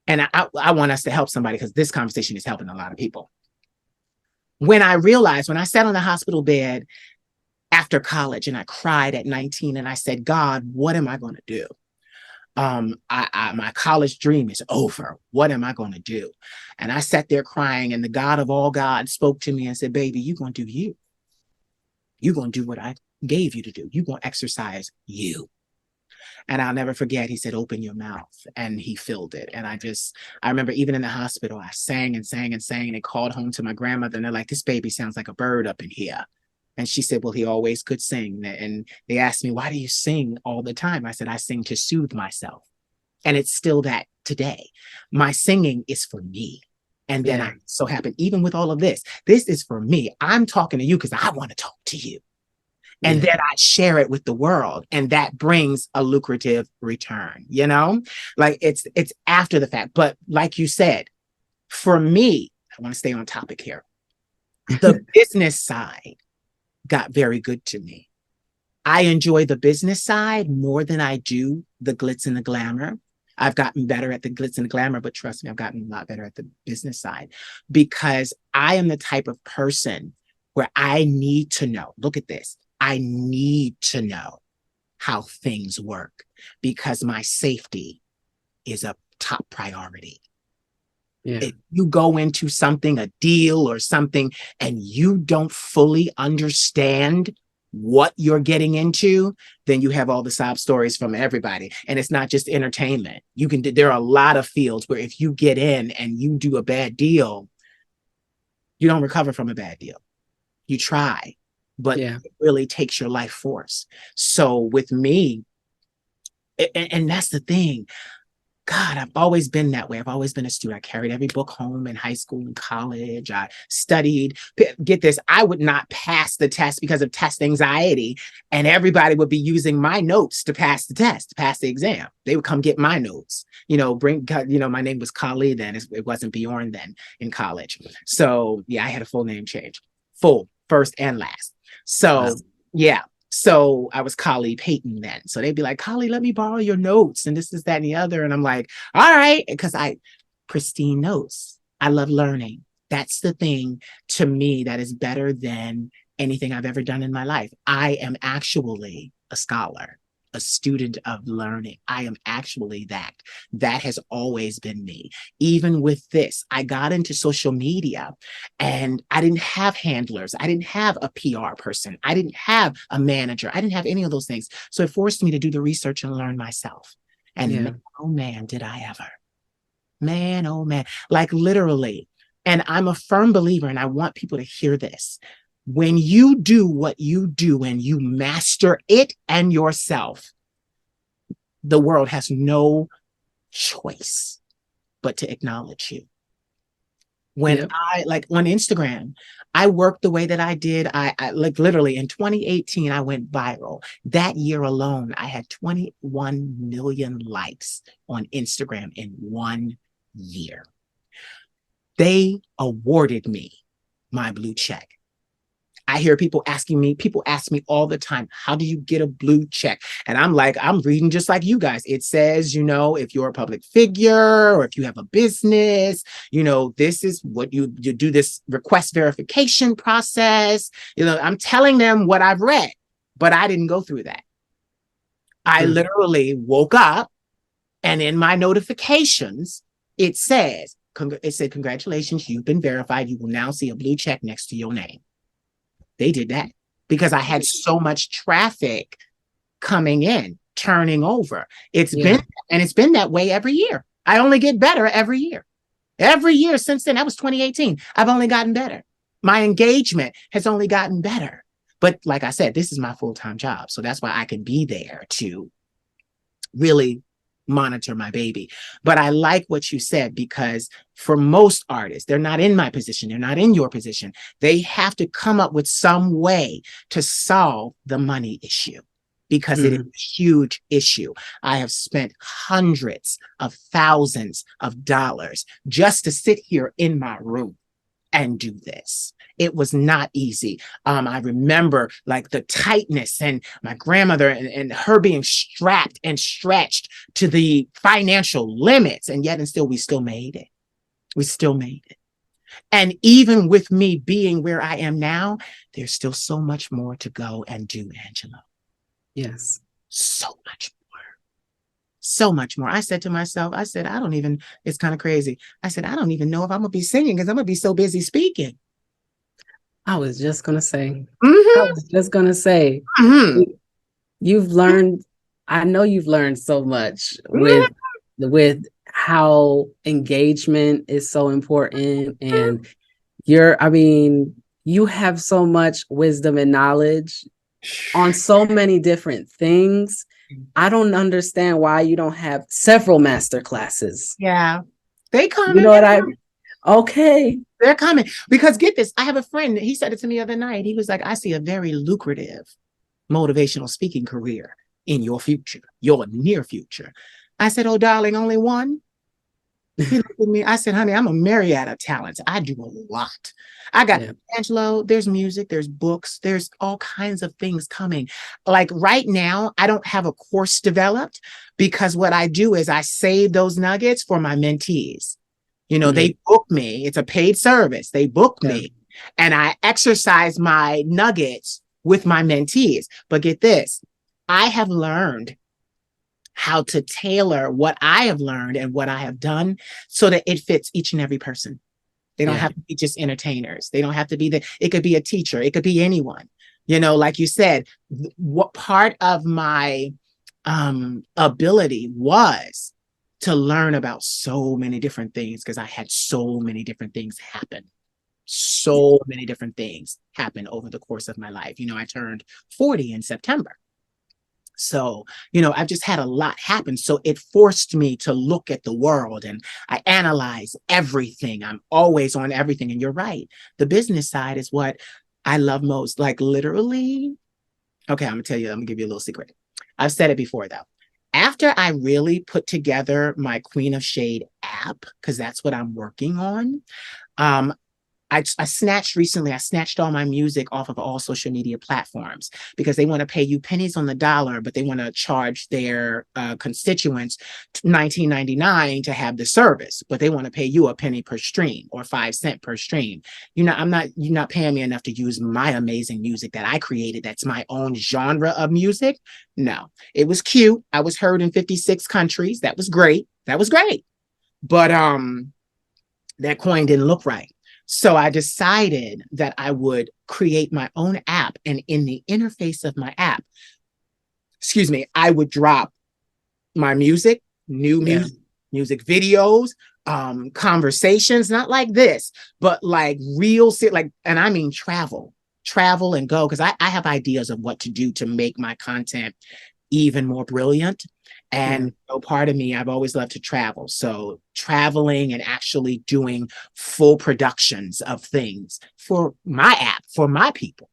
and I want us to help somebody because this conversation is helping a lot of people. When I sat on the hospital bed after college and I cried at 19 and I said, God, what am I going to do? My college dream is over. What am I going to do? And I sat there crying, and the God of all God spoke to me and said, baby, you're going to do you. You're going to do what I gave you to do. You're going to exercise you. And I'll never forget, he said, open your mouth. And he filled it. And I remember even in the hospital, I sang and sang and sang. And they called home to my grandmother and they're like, this baby sounds like a bird up in here. And she said, well, he always could sing. And they asked me, why do you sing all the time? I said, I sing to soothe myself. And it's still that today. My singing is for me. And then I so happen, even with all of this is for me. I'm talking to you because I want to talk to you. And then I share it with the world. And that brings a lucrative return, like it's after the fact. But like you said, for me, I want to stay on topic here. The business side got very good to me. I enjoy the business side more than I do the glitz and the glamour. I've gotten better at the glitz and the glamour, but trust me, I've gotten a lot better at the business side because I am the type of person where I need to know. Look at this. I need to know how things work because my safety is a top priority. If you go into something, a deal or something, and you don't fully understand what you're getting into, then you have all the sob stories from everybody. And it's not just entertainment. There are a lot of fields where if you get in and you do a bad deal, you don't recover from a bad deal. You try, but it really takes your life force. So with me, and that's the thing, God, I've always been that way. I've always been a student. I carried every book home in high school and college. I studied. Get this, I would not pass the test because of test anxiety. And everybody would be using my notes to pass the test, to pass the exam. They would come get my notes. My name was Kali then. It wasn't Bjorn then in college. So I had a full name change. Full, first and last. So So I was Kali Payton then. So they'd be like, Kali, let me borrow your notes. And this, that, and the other. And I'm like, all right. Because pristine notes. I love learning. That's the thing to me that is better than anything I've ever done in my life. I am actually a scholar, a student of learning. I am actually that. That has always been me. Even with this, I got into social media and I didn't have handlers. I didn't have a PR person. I didn't have a manager. I didn't have any of those things. So it forced me to do the research and learn myself. And man, oh man, did I ever. Man, oh man, like literally. And I'm a firm believer, and I want people to hear this. When you do what you do and you master it and yourself, the world has no choice but to acknowledge you. When Yep. I like on Instagram, I worked the way that I did. I like literally in 2018, I went viral. That year alone, I had 21 million likes on Instagram in 1 year. They awarded me my blue check. I hear people ask me all the time, how do you get a blue check? And I'm like, I'm reading just like you guys. It says, if you're a public figure or if you have a business, this is what you do, this request verification process. I'm telling them what I've read, but I didn't go through that. I Mm. literally woke up and in my notifications, it said, congratulations, you've been verified. You will now see a blue check next to your name. They did that because I had so much traffic coming in, turning over. It's been that way every year. I only get better every year. Every year since then, that was 2018. I've only gotten better. My engagement has only gotten better. But like I said, this is my full-time job. So that's why I can be there to really monitor my baby. But I like what you said, because for most artists, they're not in my position. They're not in your position. They have to come up with some way to solve the money issue, because it is a huge issue. I have spent hundreds of thousands of dollars just to sit here in my room and do this. It was not easy. I remember like the tightness and my grandmother and her being strapped and stretched to the financial limits. And yet and still, we still made it. We still made it. And even with me being where I am now, there's still so much more to go and do, Angelo. Yes. So much more. So much more. I said to myself, it's kind of crazy. I said, I don't even know if I'm going to be singing because I'm going to be so busy speaking. I was just going to say, Mm-hmm. you've learned, I know you've learned so much Mm-hmm. with how engagement is so important. And you have so much wisdom and knowledge on so many different things. I don't understand why you don't have several master classes. Yeah. They come. You know what okay. They're coming. Because get this, I have a friend, he said it to me the other night. He was like, I see a very lucrative motivational speaking career in your future, your near future. I said, oh, darling, only one? He looked at me. I said, honey, I'm a myriad of talents. I do a lot. I got Angelo, there's music, there's books, there's all kinds of things coming. Like right now, I don't have a course developed, because what I do is I save those nuggets for my mentees. They book me. It's a paid service. They book me and I exercise my nuggets with my mentees. But get this, I have learned how to tailor what I have learned and what I have done so that it fits each and every person. They don't have to be just entertainers. They don't have to be it could be a teacher. It could be anyone. Like you said, what part of my ability was to learn about so many different things, because I had so many different things happen. So many different things happen over the course of my life. I turned 40 in September. So, I've just had a lot happen. So it forced me to look at the world, and I analyze everything. I'm always on everything. And you're right. The business side is what I love most. Like literally. Okay, I'm going to give you a little secret. I've said it before though. After I really put together my Queen of Shade app, because that's what I'm working on, I snatched all my music off of all social media platforms, because they want to pay you pennies on the dollar, but they want to charge their constituents $19.99 to have the service, but they want to pay you a penny per stream or 5 cents per stream. You're not paying me enough to use my amazing music that I created. That's my own genre of music. No, it was cute. I was heard in 56 countries. That was great. But that coin didn't look right. So I decided that I would create my own app, and in the interface of my app, I would drop my music, new music videos, conversations, not like this, but like real, and I mean travel and go, because I have ideas of what to do to make my content even more brilliant. And Yeah. you know, part of me, I've always loved to travel. So traveling and actually doing full productions of things for my app, for my people,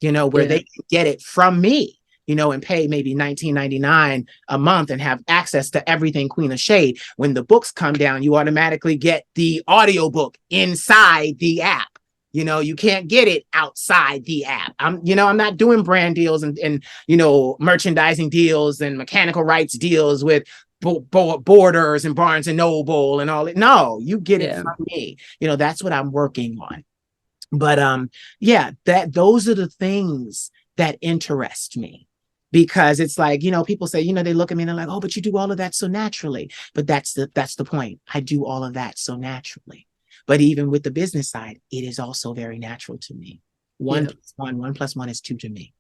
you know, where Yeah. they can get it from me, you know, and pay maybe $19.99 a month and have access to everything Queen of Shade. When the books come down, you automatically get the audiobook inside the app. You know, you can't get it outside the app. I'm not doing brand deals and merchandising deals and mechanical rights deals with Borders and Barnes and Noble and all it. No, you get it Yeah. from me. You know, that's what I'm working on. But yeah, those are the things that interest me. Because it's like, you know, people say, you know, they look at me and they're like, oh, but you do all of that so naturally. But that's the point. I do all of that so naturally. But even with the business side, it is also very natural to me. One plus one is two to me.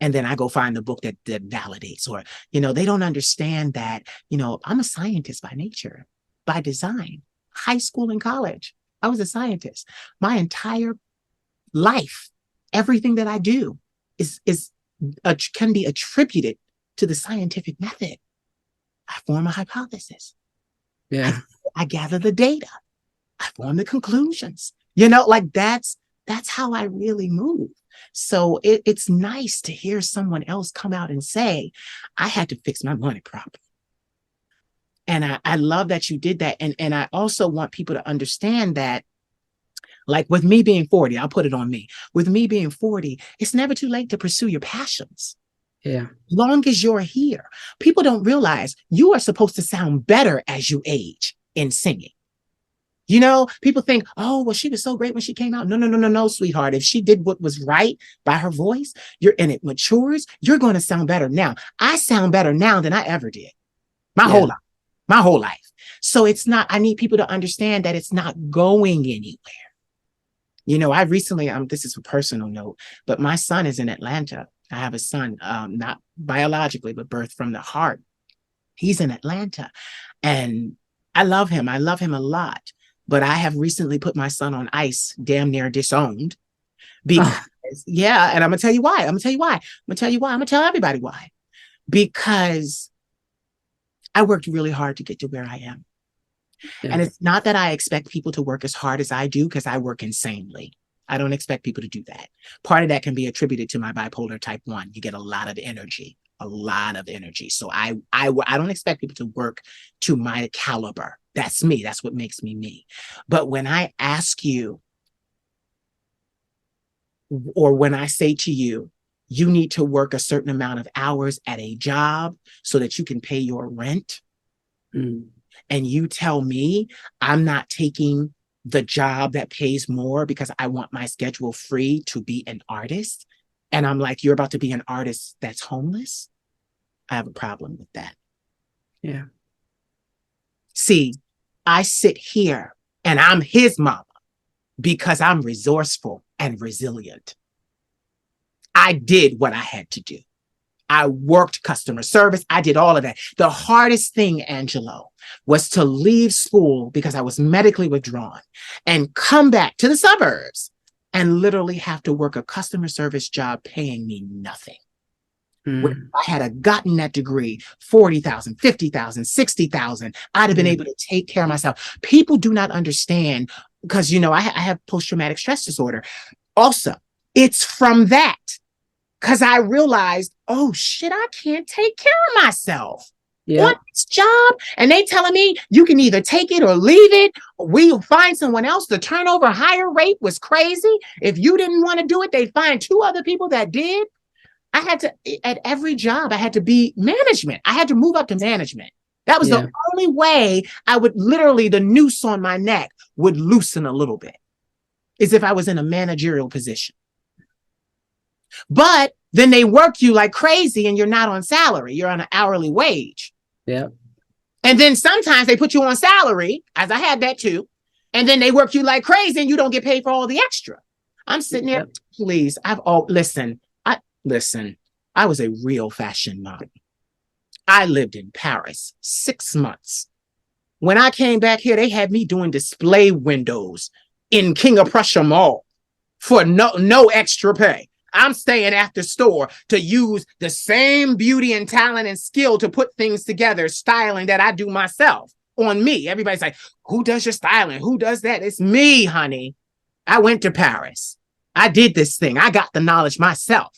And then I go find the book that validates, or, you know, they don't understand that, you know, I'm a scientist by nature, by design. High school and college, I was a scientist. My entire life, everything that I do can be attributed to the scientific method. I form a hypothesis. Yeah. I gather the data. I form the conclusions. You know, like that's how I really move. So it's nice to hear someone else come out and say, I had to fix my money problem. And I love that you did that. And I also want people to understand that, like with me being 40, I'll put it on me. With me being 40, it's never too late to pursue your passions. Yeah. Long as you're here. People don't realize you are supposed to sound better as you age in singing. You know, people think, oh, well, she was so great when she came out. No, sweetheart. If she did what was right by her voice, and it matures, you're going to sound better now. I sound better now than I ever did. My whole life. So it's not, I need people to understand that it's not going anywhere. You know, I recently, this is a personal note, but my son is in Atlanta. I have a son, not biologically, but birthed from the heart. He's in Atlanta and I love him. I love him a lot. But I have recently put my son on ice, damn near disowned. Because, yeah, and I'm going to tell you why. I'm going to tell everybody why. Because I worked really hard to get to where I am. Yeah. And it's not that I expect people to work as hard as I do, because I work insanely. I don't expect people to do that. Part of that can be attributed to my bipolar type 1. You get a lot of energy. So I don't expect people to work to my caliber. That's me. That's what makes me me. But when I ask you, or when I say to you, you need to work a certain amount of hours at a job so that you can pay your rent. And you tell me I'm not taking the job that pays more because I want my schedule free to be an artist. And I'm like, you're about to be an artist that's homeless. I have a problem with that. Yeah. See, I sit here and I'm his mama because I'm resourceful and resilient. I did what I had to do. I worked customer service. I did all of that. The hardest thing, Angelo, was to leave school because I was medically withdrawn and come back to the suburbs and literally have to work a customer service job paying me nothing. When I had gotten that degree, 40,000, 50,000, 60,000, I'd have been able to take care of myself. People do not understand because, you know, I have post-traumatic stress disorder. Also, it's from that. Because I realized, oh shit, I can't take care of myself on this job. And they telling me you can either take it or leave it. We'll find someone else. The turnover hire rate was crazy. If you didn't want to do it, they'd find 2 other people that did. I had to, at every job, I had to be management. I had to move up to management. That was the only way I would literally, the noose on my neck would loosen a little bit, is if I was in a managerial position. But then they work you like crazy and you're not on salary. You're on an hourly wage. Yeah. And then sometimes they put you on salary, as I had that too. And then they work you like crazy and you don't get paid for all the extra. I'm sitting there, please. Listen, I was a real fashion model. I lived in Paris 6 months. When I came back here, they had me doing display windows in King of Prussia Mall for no extra pay. I'm staying after store to use the same beauty and talent and skill to put things together, styling that I do myself on me. Everybody's like, who does your styling? Who does that? It's me, honey. I went to Paris. I did this thing. I got the knowledge myself.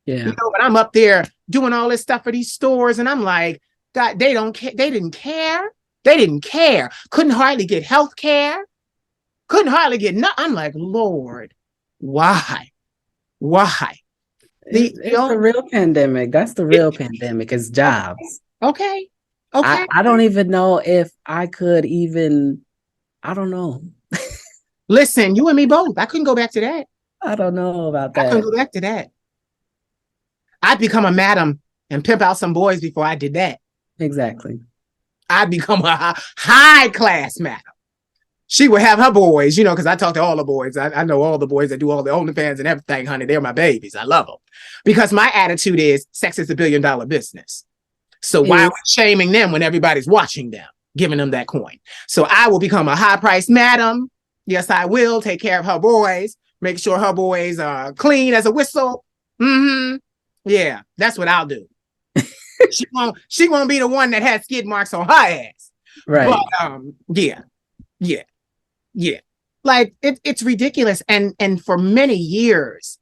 Yeah. But I'm up there doing all this stuff for these stores, and I'm like, God, they don't care. They didn't care. They didn't care. Couldn't hardly get health care. Couldn't hardly get I'm like, Lord, why? Why? It's the real pandemic. That's the real pandemic, is jobs. Okay. I don't even know if I could even, I don't know. Listen, you and me both. I couldn't go back to that. I don't know about I that. couldn't go back to that. I'd become a madam and pimp out some boys before I did that. Exactly. I'd become a high class madam. She would have her boys, because I talk to all the boys. I know all the boys that do all the OnlyFans and everything, honey. They're my babies. I love them. Because my attitude is sex is $1 billion business. So why are we shaming them when everybody's watching them, giving them that coin? So I will become a high-priced madam. Yes, I will take care of her boys, make sure her boys are clean as a whistle. Mm-hmm. Yeah, that's what I'll do. she won't be the one that has skid marks on her ass. Right. But yeah. Like it's ridiculous. And for many years,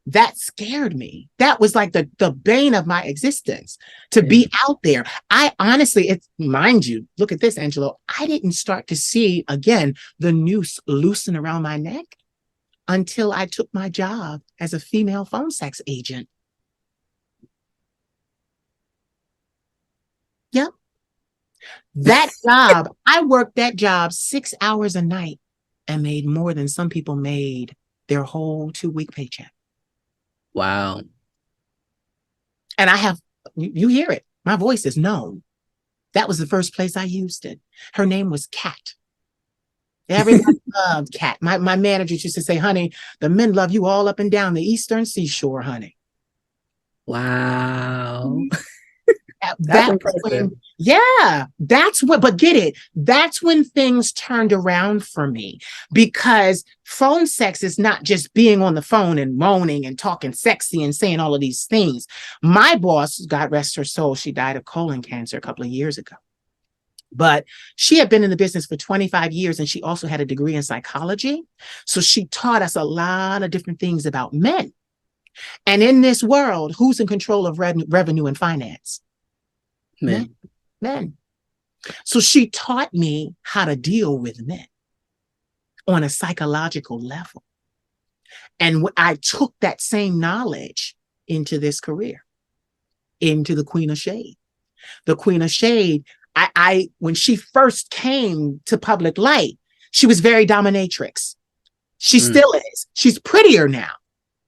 that scared me. That was like the bane of my existence, to be out there. I honestly, mind you, look at this, Angelo. I didn't start to see again the noose loosen around my neck until I took my job as a female phone sex agent. Yep. That job, I worked that job 6 hours a night and made more than some people made their whole 2-week paycheck. Wow. And I have, you hear it. My voice is known. That was the first place I used it. Her name was Kat. Everybody loved Kat. My manager used to say, honey, the men love you all up and down the Eastern Seashore, honey. Wow. That's impressive. But get it. That's when things turned around for me, because phone sex is not just being on the phone and moaning and talking sexy and saying all of these things. My boss, God rest her soul, she died of colon cancer a couple of years ago. But she had been in the business for 25 years, and she also had a degree in psychology. So she taught us a lot of different things about men. And in this world, who's in control of revenue and finance? Men. So she taught me how to deal with men on a psychological level. And I took that same knowledge into this career, into the Queen of Shade. The Queen of Shade, I when she first came to public light, she was very dominatrix. She still is. She's prettier now.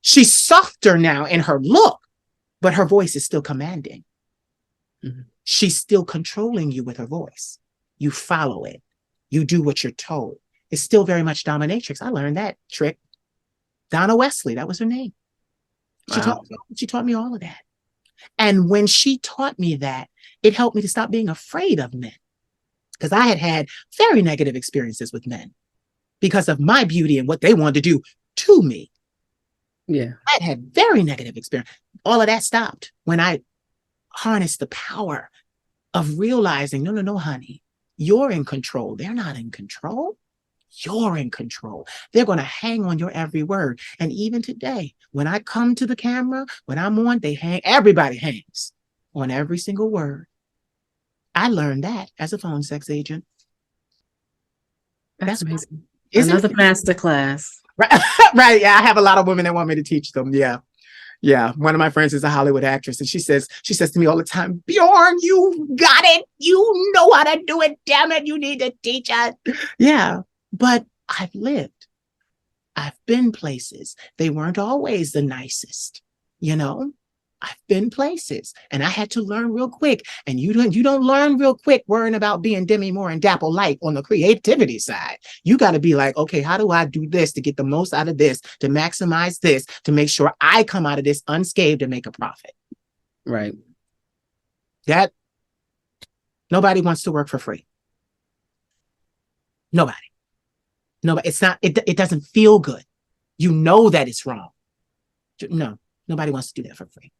She's softer now in her look, but her voice is still commanding. Mm-hmm. She's still controlling you with her voice. You follow it. You do what you're told. It's still very much dominatrix. I learned that trick. Donna Wesley, that was her name. She taught me all of that. And when she taught me that, it helped me to stop being afraid of men. Because I had very negative experiences with men because of my beauty and what they wanted to do to me. Yeah. I had very negative experience. All of that stopped when I harnessed the power of realizing, no, honey, you're in control. They're not in control. You're in control. They're going to hang on your every word. And even today, when I come to the camera, when I'm on, everybody hangs on every single word. I learned that as a phone sex agent. That's amazing. Another master class. Right. Right. Yeah. I have a lot of women that want me to teach them. Yeah. Yeah. One of my friends is a Hollywood actress, and she says to me all the time, Bjorn, you got it. You know how to do it. Damn it. You need to teach us. Yeah. But I've lived. I've been places. They weren't always the nicest, I've been places, and I had to learn real quick. And you don't learn real quick worrying about being Demi Moore and Dapple Light on the creativity side. You got to be like, okay, how do I do this to get the most out of this, to maximize this, to make sure I come out of this unscathed and make a profit? Right. That nobody wants to work for free. Nobody. It's not. It doesn't feel good. You know that it's wrong. No, nobody wants to do that for free.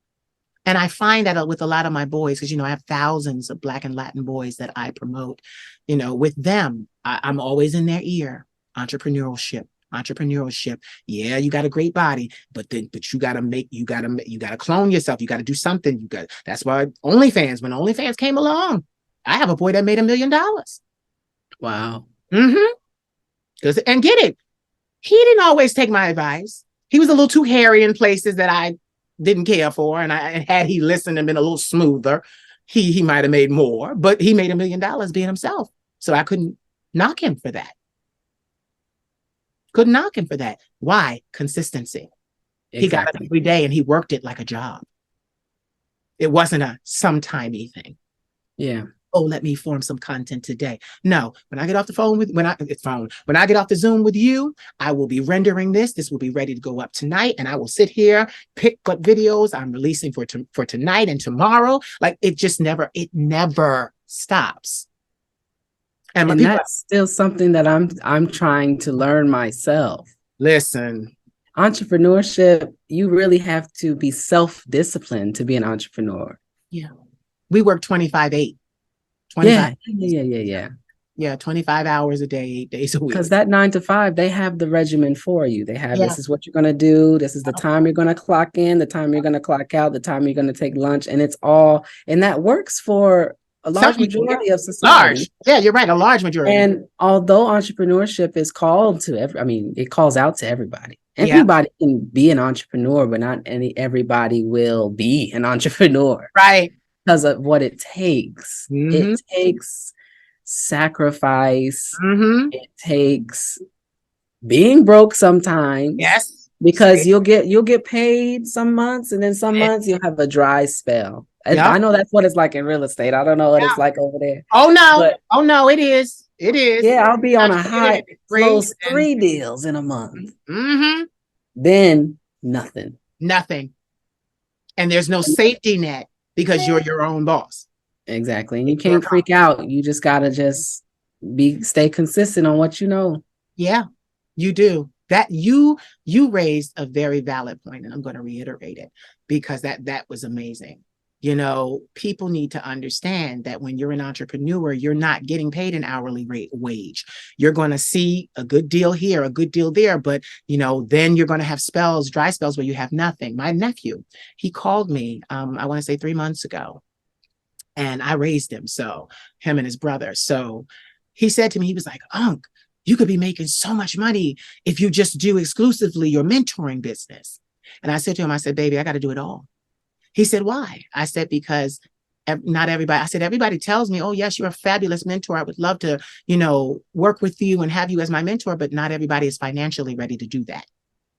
And I find that with a lot of my boys, because, I have thousands of Black and Latin boys that I promote, with them, I'm always in their ear. Entrepreneurship. Yeah, you got a great body, but you gotta clone yourself. You gotta do something. That's why when OnlyFans came along, I have a boy that made $1 million. Wow. And get it, he didn't always take my advice. He was a little too hairy in places that I didn't care for. And had he listened and been a little smoother, he might have made more, but he made $1 million being himself. So I couldn't knock him for that. Why? Consistency. Exactly. He got up every day and he worked it like a job. It wasn't a sometimey thing. Yeah. Oh, let me form some content today. No, when I get off the phone when I get off the Zoom with you, I will be rendering this. This will be ready to go up tonight. And I will sit here, pick what videos I'm releasing for tonight and tomorrow. Like it never stops. And that's still something that I'm trying to learn myself. Listen, entrepreneurship, you really have to be self-disciplined to be an entrepreneur. Yeah. We work 25/8. 25. Yeah. Yeah, 25 hours a day, 8 days a week. Because that 9 to 5, they have the regimen for you. They have this is what you're going to do. This is the time you're going to clock in, the time you're going to clock out, the time you're going to take lunch. And that works for a large majority of society. Yeah, you're right. A large majority. And although entrepreneurship is called to it calls out to everybody. Everybody can be an entrepreneur, but not everybody will be an entrepreneur. Right. Because of what it takes. It takes sacrifice. It takes being broke sometimes. Yes. Because you'll get paid some months, and then some months you'll have a dry spell. I know that's what it's like in real estate. I don't know what it's like over there. Oh no, it is. It is. Yeah, I'll be on a high, close 3 deals in a month. Then nothing. And there's no safety net because you're your own boss. Exactly. And you can't freak out. You just gotta stay consistent on what you know. Yeah, you do. That you raised a very valid point, and I'm going to reiterate it because that was amazing. People need to understand that when you're an entrepreneur, you're not getting paid an hourly wage. You're going to see a good deal here, a good deal there, but then you're going to have dry spells where you have nothing. My nephew, he called me, I want to say 3 months ago, and I raised him. So him and his brother. So he said to me, he was like, "Unc, you could be making so much money if you just do exclusively your mentoring business." And I said to him, I said, "Baby, I got to do it all." He said, "Why?" I said, "Because not everybody." I said, "Everybody tells me, oh, yes, you're a fabulous mentor. I would love to, work with you and have you as my mentor, but not everybody is financially ready to do that."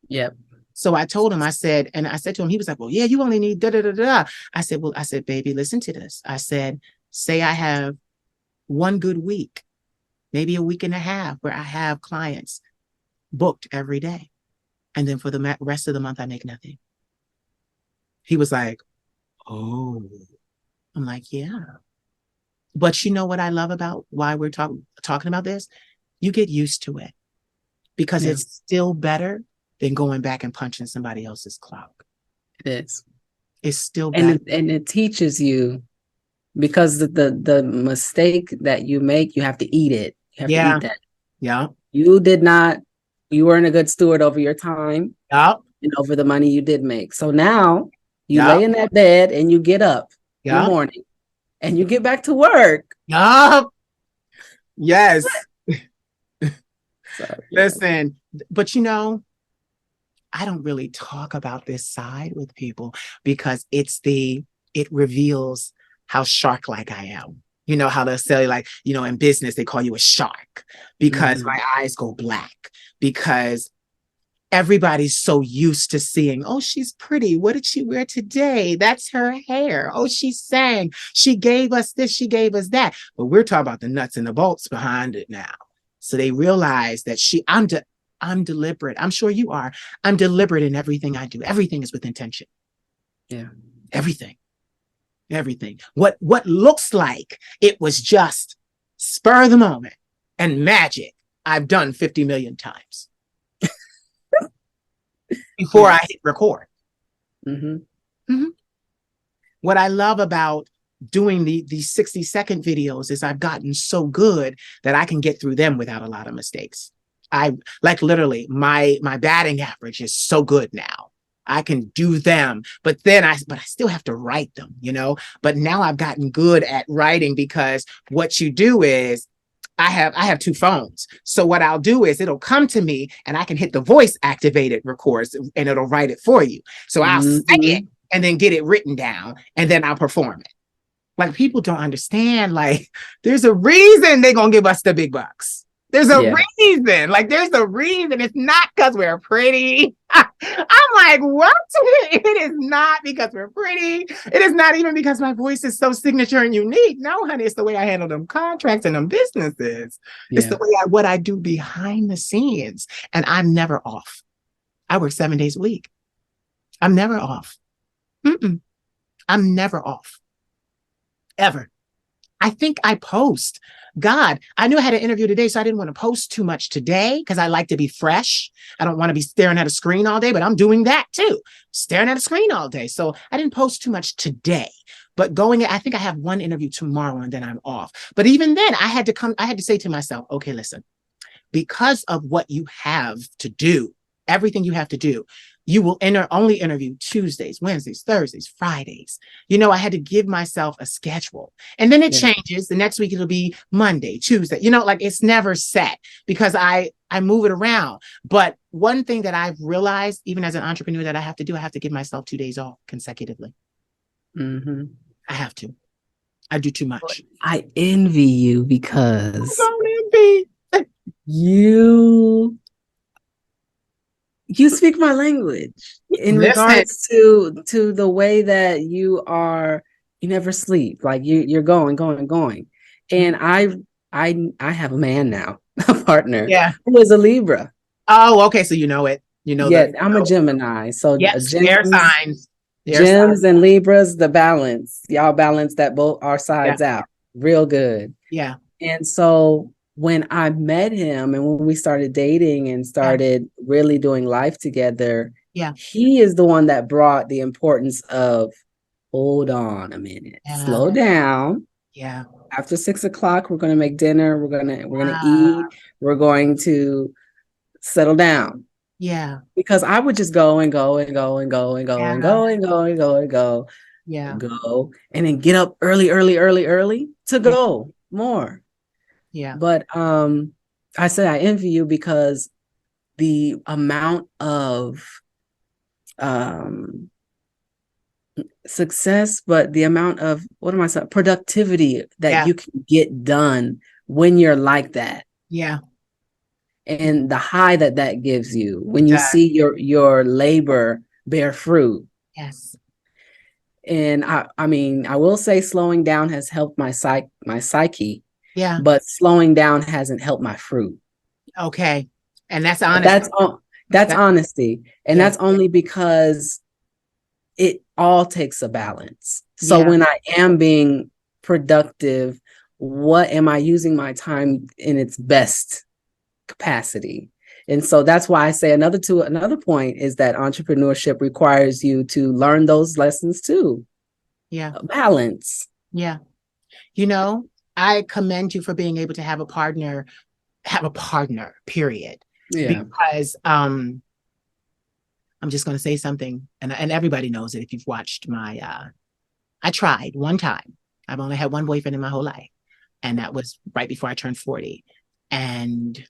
Yep. So I told him, I said to him, he was like, "Well, yeah, you only need da da da da." I said, "Baby, listen to this." I said, "Say I have one good week, maybe a week and a half where I have clients booked every day. And then for the rest of the month, I make nothing." He was like, "Oh." I'm like, "Yeah." But you know what I love about why we're talking about this? You get used to it because it's still better than going back and punching somebody else's clock. It is. It's still better. And it teaches you, because the mistake that you make, you have to eat it. You have to eat that. Yeah. You weren't a good steward over your time. Yep. And over the money you did make. So now you lay in that bed and you get up in the morning and you get back to work. Yup. Yes. Listen, but I don't really talk about this side with people because it reveals how shark-like I am. How they'll say, like, in business, they call you a shark because my eyes go black, because everybody's so used to seeing, "Oh, she's pretty. What did she wear today? That's her hair. Oh, she sang. She gave us this. She gave us that." But we're talking about the nuts and the bolts behind it now. So they realize that I'm deliberate. I'm sure you are. I'm deliberate in everything I do. Everything is with intention. Yeah. Everything. What looks like it was just spur of the moment and magic, I've done 50 million times before I hit record. Mm-hmm. Mhm. What I love about doing these 60-second videos is I've gotten so good that I can get through them without a lot of mistakes. I like literally my batting average is so good now. I can do them, but I still have to write them, you know. But now I've gotten good at writing because what you do is I have two phones. So what I'll do is it'll come to me and I can hit the voice activated records and it'll write it for you. So I'll say it Mm-hmm. and then get it written down and then I'll perform it. Like people don't understand, like there's a reason they're gonna give us the big bucks. There's a Yeah. reason. Like there's a reason. It's not because we're pretty. I'm like, what? It is not because we're pretty. It is not even because my voice is so signature and unique. No, honey, it's the way I handle them contracts and them businesses. It's the Yeah. way what I do behind the scenes. And I'm never off. I work 7 days a week. I'm never off. Mm-mm. I'm never off. Ever. I think I post. God, I knew I had an interview today, so I didn't want to post too much today because I like to be fresh. I don't want to be staring at a screen all day, but I'm doing that too, staring at a screen all day. So I didn't post too much today. But I think I have one interview tomorrow and then I'm off. But even then, I had to say to myself, okay, listen, because of what you have to do, everything you have to do, you will only interview Tuesdays, Wednesdays, Thursdays, Fridays. You know, I had to give myself a schedule. And then it Yeah. changes. The next week it'll be Monday, Tuesday. You know, like it's never set because I move it around. But one thing that I've realized, even as an entrepreneur, that I have to do, I have to give myself 2 days off consecutively. Mm-hmm. I have to. I do too much. I envy you because Don't envy. you speak my language in Listen. regards to the way that you never sleep. Like you're going, and I have a man now, a partner Yeah. who is a Libra. Oh, okay. So you know it. You know Yeah, that. I'm a Gemini, so Yes. Air signs. Air gems signs. and Libras, the balance, y'all balance that both our Yeah. sides out real good. Yeah. And so when I met him and when we started dating and started really doing life together, Yeah. he is the one that brought the importance of hold on a minute, Yeah. slow down. Yeah. After 6 o'clock, we're gonna make dinner. We're gonna Ah. eat. We're going to settle down. Yeah. Because I would just go and go and go and go and go and Yeah. go and go and go and go, Yeah. go, and then get up early to go more. Yeah. But I say I envy you because the amount of success, but the amount of productivity that you can get done when you're like that. Yeah. And the high that gives you when you does. see your labor bear fruit. Yes. And I mean, I will say slowing down has helped my psyche. Yeah. But slowing down hasn't helped my fruit. Okay. And that's honest. That's honesty. And Yeah. that's only because it all takes a balance. So when I am being productive, what am I using my time in its best capacity? And so that's why I say another point is that entrepreneurship requires you to learn those lessons too. Yeah. Balance. Yeah. You know, I commend you for being able to have a partner, period. Yeah. Because I'm just going to say something, and everybody knows it if you've watched my, I tried one time. I've only had one boyfriend in my whole life. And that was right before I turned 40. And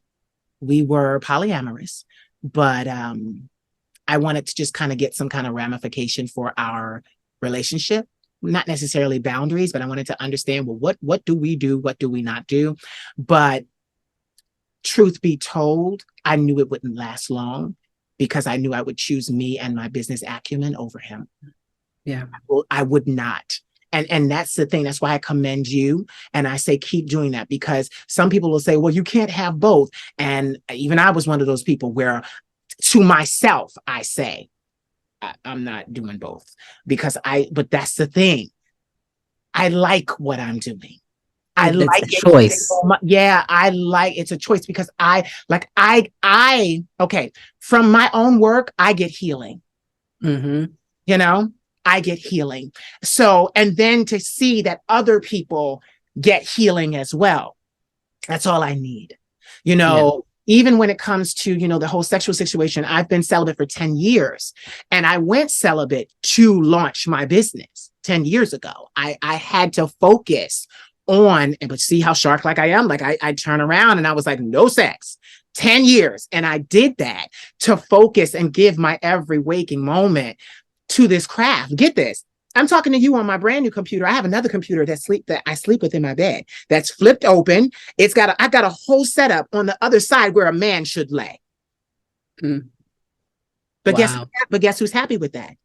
we were polyamorous, but I wanted to just kind of get some kind of ramification for our relationship. Not necessarily boundaries, but I wanted to understand, well, what do we do? What do we not do? But truth be told, I knew it wouldn't last long because I knew I would choose me and my business acumen over him. Yeah. I would not. And that's the thing. That's why I commend you. And I say, keep doing that, because some people will say, well, you can't have both. And even I was one of those people where to myself, I say, I'm not doing both but that's the thing. I like what I'm doing. I it's like a choice. It's a choice because okay, from my own work, I get healing. Mm-hmm. You know, I get healing. So, and then to see that other people get healing as well. That's all I need. You know, even when it comes to, you know, the whole sexual situation, I've been celibate for 10 years and I went celibate to launch my business 10 years ago. I had to focus on, but see how shark like I am? Like I turn around and I was like, no sex, 10 years. And I did that to focus and give my every waking moment to this craft. Get this. I'm talking to you on my brand new computer. I have another computer that I sleep with in my bed that's flipped open. I've got a whole setup on the other side where a man should lay. Mm. But Wow. guess who's happy with that?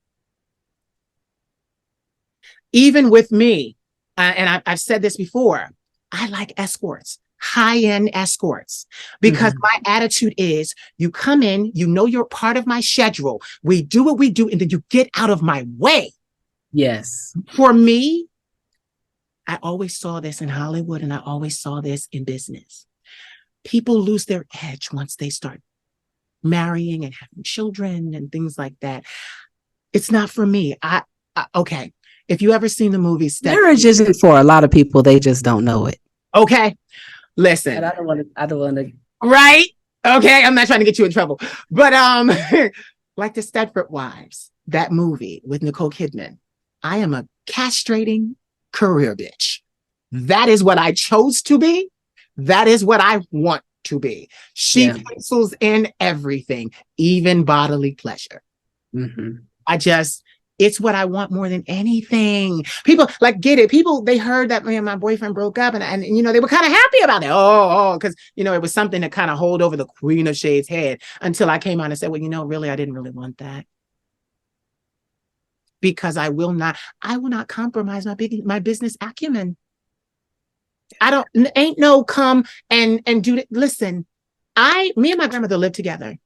Even with me, and I've said this before, I like escorts, high-end escorts, because my attitude is you come in, you know you're part of my schedule. We do what we do, and then you get out of my way. Yes. For me, I always saw this in Hollywood and I always saw this in business. People lose their edge once they start marrying and having children and things like that. It's not for me. Okay. If you ever seen the movie Marriage isn't for a lot of people. They just don't know it. Okay. Listen. And I don't want to. Right? Okay. I'm not trying to get you in trouble. But like the Stepford Wives, that movie with Nicole Kidman, I am a castrating career bitch. That is what I chose to be. That is what I want to be. She pencils in everything, even bodily pleasure. Mm-hmm. It's what I want more than anything. People like get it. People, they heard that my boyfriend broke up and you know, they were kind of happy about it. Because, you know, it was something to kind of hold over the Queen of Shade's head until I came on and said, well, you know, really, I didn't really want that. Because I will not compromise my business acumen. Ain't no come and do it. Listen, me and my grandmother live together.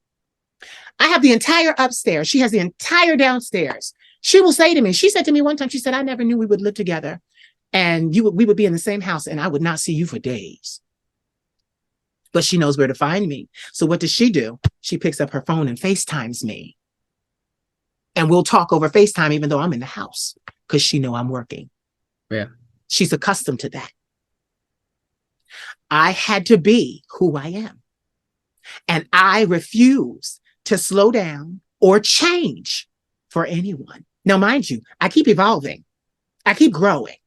I have the entire upstairs. She has the entire downstairs. She will say to me, she said to me one time, she said, I never knew we would live together and we would be in the same house and I would not see you for days. But she knows where to find me. So what does she do? She picks up her phone and FaceTimes me. And we'll talk over FaceTime, even though I'm in the house, because she knows I'm working. Yeah. She's accustomed to that. I had to be who I am. And I refuse to slow down or change for anyone. Now, mind you, I keep evolving. I keep growing.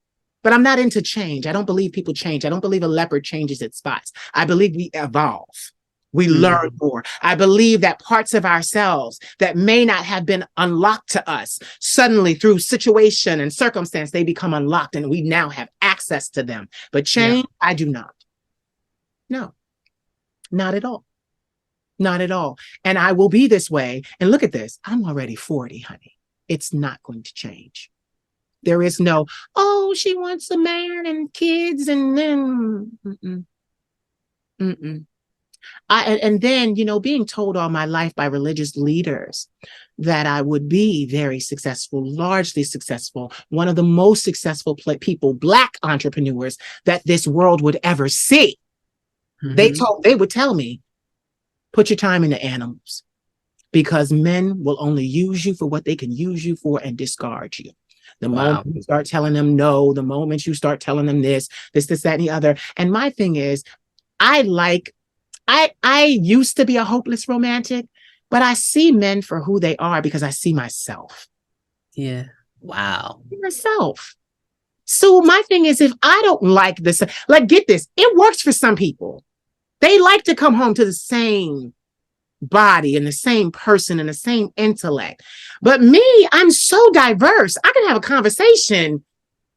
But I'm not into change. I don't believe people change. I don't believe a leopard changes its spots. I believe we evolve. We learn more. I believe that parts of ourselves that may not have been unlocked to us, suddenly through situation and circumstance, they become unlocked and we now have access to them. But change, I do not. No, not at all. Not at all. And I will be this way. And look at this. I'm already 40, honey. It's not going to change. There is no, oh, she wants a man and kids and then, and then, you know, being told all my life by religious leaders that I would be very successful, largely successful, one of the most successful people, Black entrepreneurs that this world would ever see. They would tell me, put your time into animals because men will only use you for what they can use you for and discard you. The moment you start telling them no, the moment you start telling them this, that, and the other. And my thing is, I used to be a hopeless romantic, but I see men for who they are because I see myself. Yeah. Wow. Myself. So my thing is, if I don't like this, like, get this, it works for some people. They like to come home to the same body and the same person and the same intellect. But me, I'm so diverse. I can have a conversation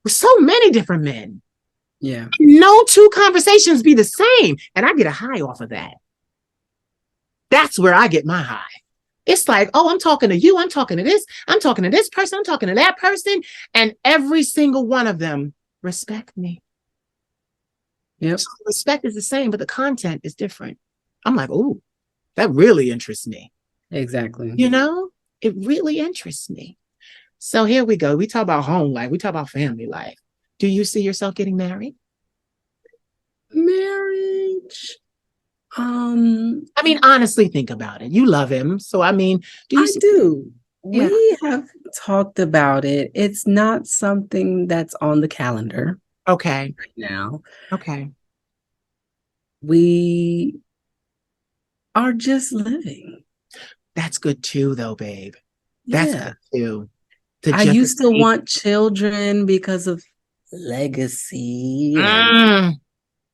with so many different men. Yeah. No two conversations be the same. And I get a high off of that. That's where I get my high. It's like, oh, I'm talking to you. I'm talking to this. I'm talking to this person. I'm talking to that person. And every single one of them respect me. Yep. So respect is the same, but the content is different. I'm like, oh, that really interests me. Exactly. You know, it really interests me. So here we go. We talk about home life. We talk about family life. Do you see yourself getting married? Marriage. I mean, honestly, think about it. You love him. So, I mean, I do. Yeah. We have talked about it. It's not something that's on the calendar Okay. right now. Okay. We are just living. That's good too, though, babe. That's Yeah. good too. To I just used to be, want children because of legacy and Mm,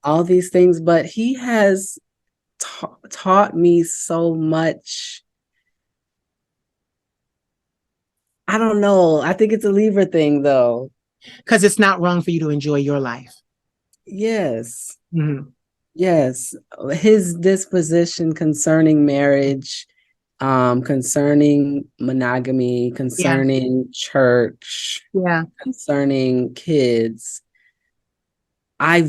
all these things, but he has taught me so much. I don't know. I think it's a Libra thing, though. because it's not wrong for you to enjoy your life. Yes. Mhm. Yes. His disposition concerning marriage, concerning monogamy, Yeah. concerning church, Yeah. concerning kids, I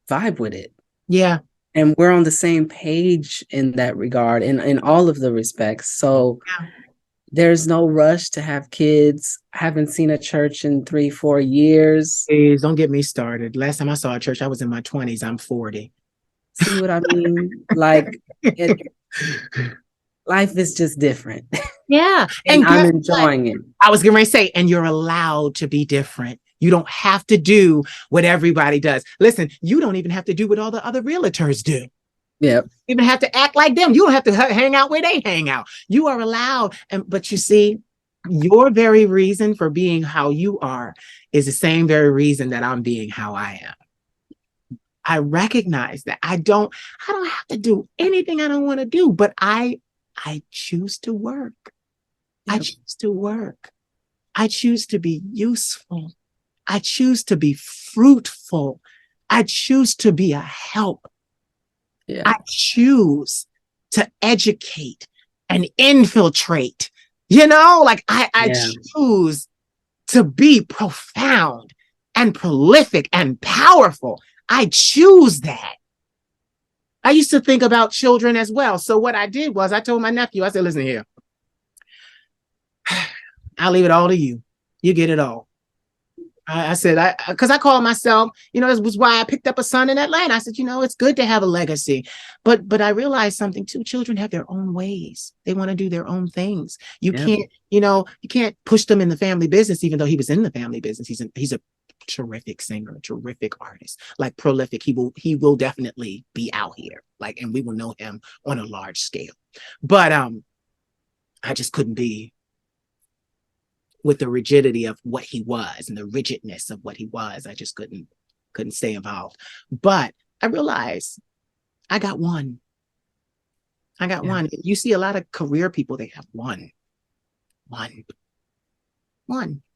vibe with it. Yeah. And we're on the same page in that regard, in all of the respects. So Yeah. there's no rush to have kids. I haven't seen a church in 3-4 years. Please don't get me started. Last time I saw a church, I was in my 20s. I'm 40. See what I mean? Like, it, life is just different. Yeah. And And I'm guess what? enjoying it. I was going to say, and you're allowed to be different. You don't have to do what everybody does. Listen, you don't even have to do what all the other realtors do. Yep. You even have to act like them. You don't have to hang out where they hang out. You are allowed. But you see, your very reason for being how you are is the same very reason that I'm being how I am. I recognize that I don't have to do anything I don't want to do, but I choose to work. I Yep. choose to work. I choose to be useful. I choose to be fruitful. I choose to be a help. Yeah. I choose to educate and infiltrate. Like I Yeah. choose to be profound and prolific and powerful. I choose that. I used to think about children as well. So what I did was I told my nephew, I said, listen here, I'll leave it all to you. You get it all. I said, because I call myself, this was why I picked up a son in Atlanta. I said, it's good to have a legacy. But I realized something too. Children have their own ways. They want to do their own things. You Yep. can't, you can't push them in the family business, even though he was in the family business. He's a terrific singer, terrific artist, like prolific. He will definitely be out here, and we will know him on a large scale. But I just couldn't be with the rigidity of what he was and the rigidness of what he was. I just couldn't stay involved. But I realized I got one. I got one. You see a lot of career people, they have one.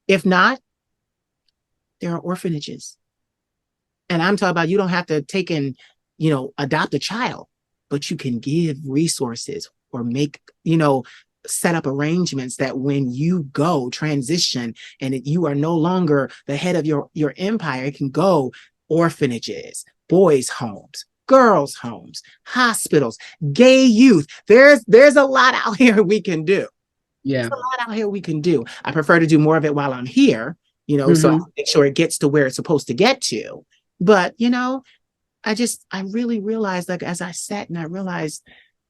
If not, there are orphanages. And I'm talking about you don't have to take and, adopt a child, but you can give resources or make, set up arrangements that when you go transition and you are no longer the head of your empire, it can go orphanages, boys' homes, girls' homes, hospitals, gay youth. There's a lot out here we can do. Yeah. There's a lot out here we can do. I prefer to do more of it while I'm here, so I make sure it gets to where it's supposed to get to. But, I really realized, as I sat and I realized,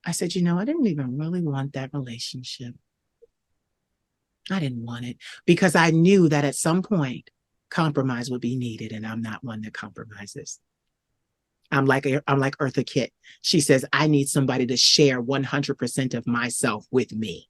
I said, I didn't even really want that relationship. I didn't want it because I knew that at some point compromise would be needed, and I'm not one that compromises. I'm like Eartha Kitt. She says, I need somebody to share 100% of myself with me.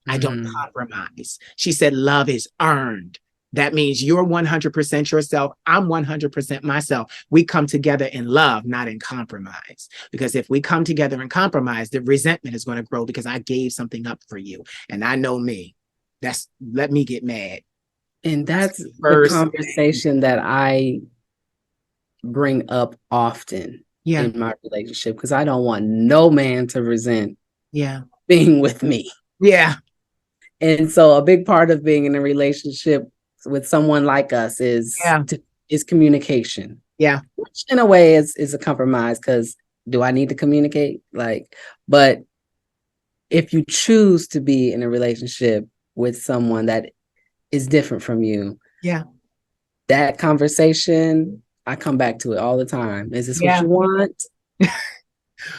I don't compromise. She said, love is earned. That means you're 100% yourself. I'm 100% myself. We come together in love, not in compromise. Because if we come together in compromise, the resentment is going to grow because I gave something up for you. And I know me. Let me get mad. And that's the conversation that I bring up often in my relationship, because I don't want no man to resent being with me. Yeah. And so a big part of being in a relationship with someone like us is communication. Yeah. Which in a way is a compromise, because do I need to communicate? But if you choose to be in a relationship with someone that is different from you, that conversation, I come back to it all the time. Is this what you want?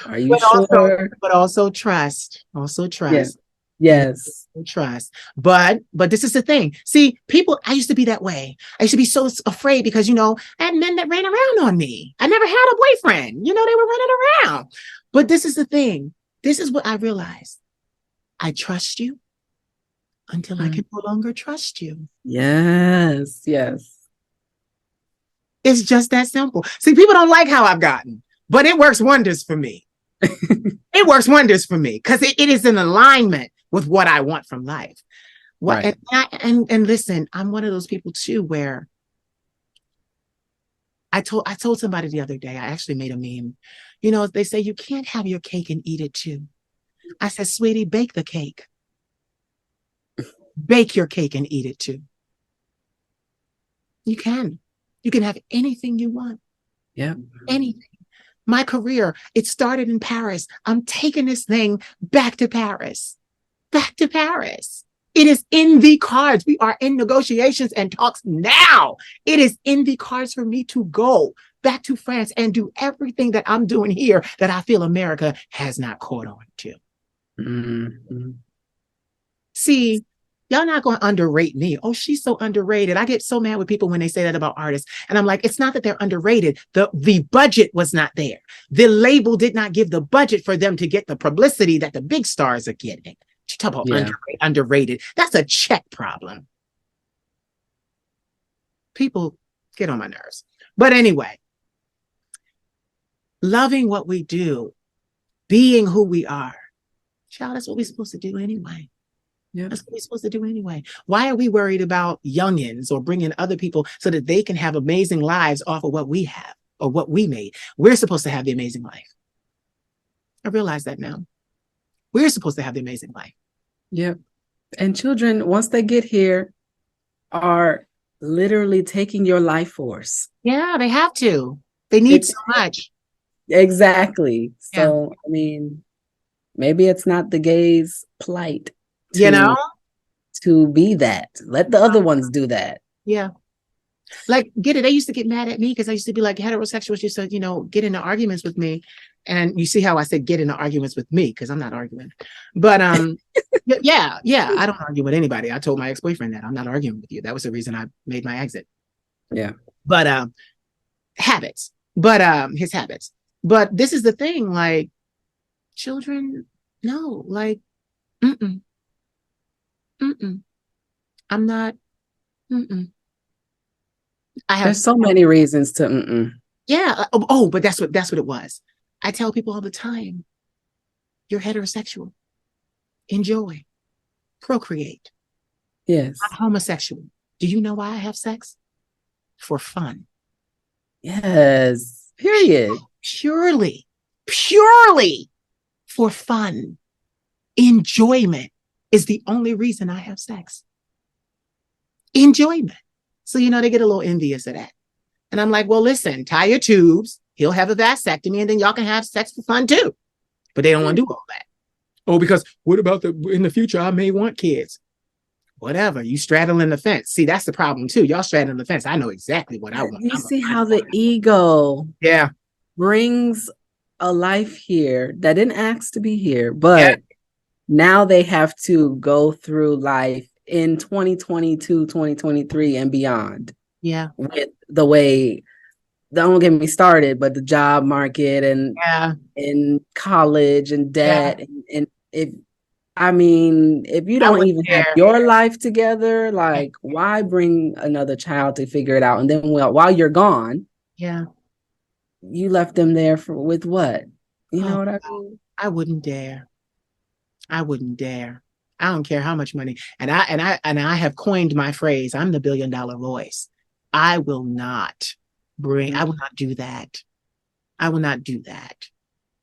Are you sure? But also trust. Also trust. Yes. Trust. But this is the thing. See, people, I used to be that way. I used to be so afraid because, I had men that ran around on me. I never had a boyfriend. They were running around. But this is the thing. This is what I realized. I trust you until I can no longer trust you. Yes. Yes. It's just that simple. See, people don't like how I've gotten, but it works wonders for me. It works wonders for me because it is in alignment with what I want from life. Right. And listen, I'm one of those people too where I told somebody the other day, I actually made a meme. They say you can't have your cake and eat it too. I said, sweetie, bake the cake. Bake your cake and eat it too. You can. You can have anything you want. Yeah. Anything. My career, it started in Paris. I'm taking this thing back to Paris. Back to Paris. It is in the cards. We are in negotiations and talks now. It is in the cards for me to go back to France and do everything that I'm doing here that I feel America has not caught on to. Mm-hmm. See, y'all not going to underrate me. Oh, she's so underrated. I get so mad with people when they say that about artists. And I'm like, it's not that they're underrated. The budget was not there. The label did not give the budget for them to get the publicity that the big stars are getting. You talk about underrated. That's a check problem. People get on my nerves. But anyway, loving what we do, being who we are. Child, that's what we're supposed to do anyway. Yeah. That's what we're supposed to do anyway. Why are we worried about youngins or bringing other people so that they can have amazing lives off of what we have or what we made? We're supposed to have the amazing life. I realize that now. We're supposed to have the amazing life. Yep. And children, once they get here, are literally taking your life force. Yeah, they have to. They need so much. Exactly. So, I mean, maybe it's not the gays' plight. To be that. Let the other ones do that. Yeah. Like, get it. They used to get mad at me because I used to be like, heterosexuals used to, get into arguments with me. And you see how I said get into arguments with me because I'm not arguing. But yeah, I don't argue with anybody. I told my ex-boyfriend that I'm not arguing with you. That was the reason I made my exit. Yeah. But habits. But his habits. But this is the thing, like, children, no, like, I'm not. There's so many reasons to. Yeah. Oh, but that's what it was. I tell people all the time, you're heterosexual. Enjoy. Procreate. Yes. I'm homosexual. Do you know why I have sex? For fun. Yes. Period. Purely for fun. Enjoyment is the only reason I have sex. Enjoyment. So, they get a little envious of that. And I'm like, well, listen, tie your tubes. He'll have a vasectomy and then y'all can have sex for fun too. But they don't want to do all that. Oh, because what about in the future, I may want kids. Whatever, you straddling the fence. See, that's the problem too. Y'all straddling the fence. I know exactly what I want. You see how the ego brings a life here that didn't ask to be here, but now they have to go through life in 2022, 2023 and beyond. Yeah. With the way, don't get me started, but the job market and in college and debt and if you don't even have your life together, like why bring another child to figure it out? And then while you're gone, you left them there with what? You know what I mean? I wouldn't dare. I don't care how much money. And I have coined my phrase, I'm the $1 billion voice. I will not do that. I will not do that.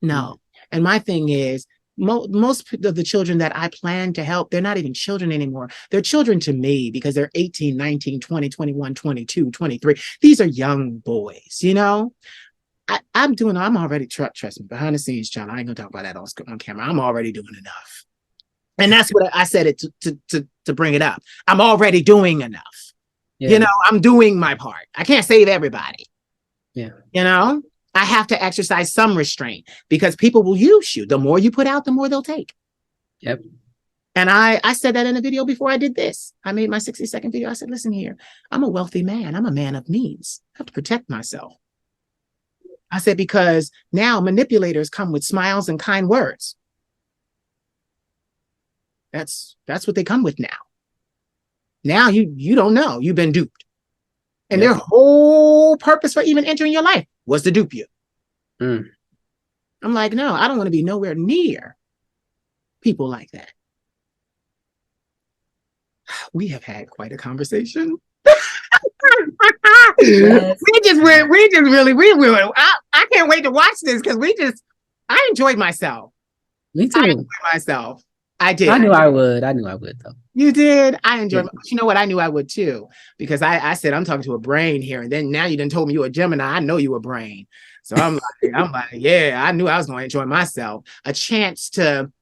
No. And my thing is, most of the children that I plan to help, they're not even children anymore. They're children to me because they're 18, 19, 20, 21, 22, 23. These are young boys, I'm already, trust me, behind the scenes, John, I ain't gonna talk about that on camera. I'm already doing enough. And that's what I said it to bring it up. I'm already doing enough. Yeah. I'm doing my part. I can't save everybody. Yeah. I have to exercise some restraint because people will use you. The more you put out, the more they'll take. Yep. And I said that in a video before I did this. I made my 60-second video. I said, listen here, I'm a wealthy man. I'm a man of means. I have to protect myself. I said, because now manipulators come with smiles and kind words. That's what they come with now. Now you don't know. You've been duped. And their whole purpose for even entering your life was to dupe you. Mm. I'm like, no, I don't want to be nowhere near people like that. We have had quite a conversation. Yes. I can't wait to watch this because I enjoyed myself. Me too. I enjoyed myself. I did. I knew I would though. You did. I enjoyed. Yeah. You know what? I knew I would too, because I said I'm talking to a brain here, and then now you done told me you're a Gemini. I know you a brain, so I'm like, yeah, I knew I was going to enjoy myself. A chance to,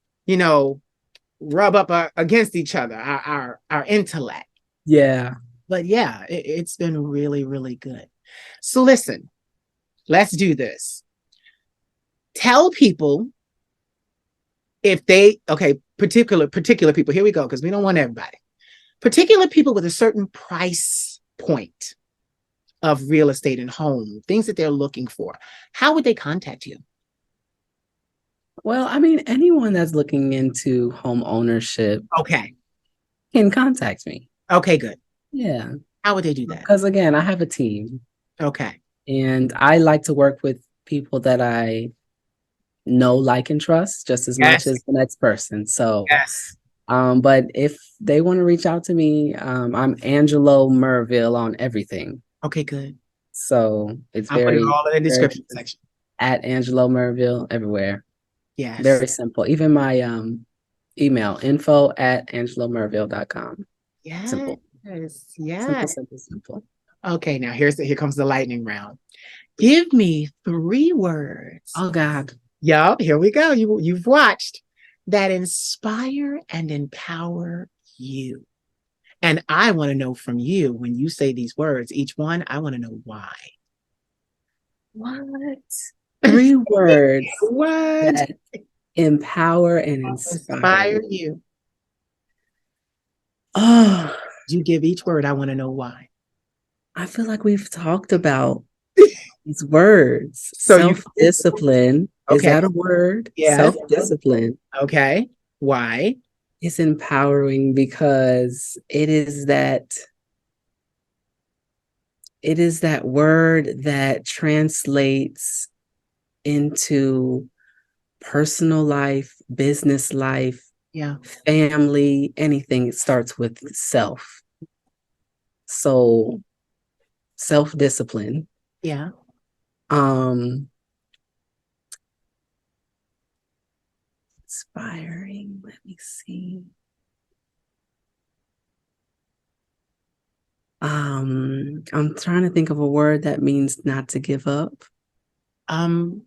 rub up against each other, our intellect. Yeah. But yeah, it's been really, really good. So listen, let's do this. Tell people if they, particular people, here we go, because we don't want everybody. Particular people with a certain price point of real estate and home, things that they're looking for. How would they contact you? Well, I mean, anyone that's looking into home ownership can contact me. Okay, good. Yeah. How would they do that? Because again, I have a team. Okay. And I like to work with people that I know, like, and trust just as much as the next person. So, but if they want to reach out to me, I'm Angelo Mirville on everything. Okay, good. So it's I'll put it all in the description section. At Angelo Mirville everywhere. Yes. Very simple. Even my email, info@angelomirville.com. Yes. Simple. Yes. Simple. Okay, now here comes the lightning round. Give me 3 words. Oh God. Yup, here we go. You've watched that inspire and empower you. And I want to know from you, when you say these words, each one, I want to know why. What? 3 words. What? That empower and inspire you. Oh, you give each word, I want to know why. I feel like we've talked about these words. So self-discipline. Is that a word? Yeah. Self-discipline. Okay. Why? It's empowering because it is that word that translates into personal life, business life, family, anything. It starts with self. So self-discipline. Yeah. Inspiring. Let me see. I'm trying to think of a word that means not to give up.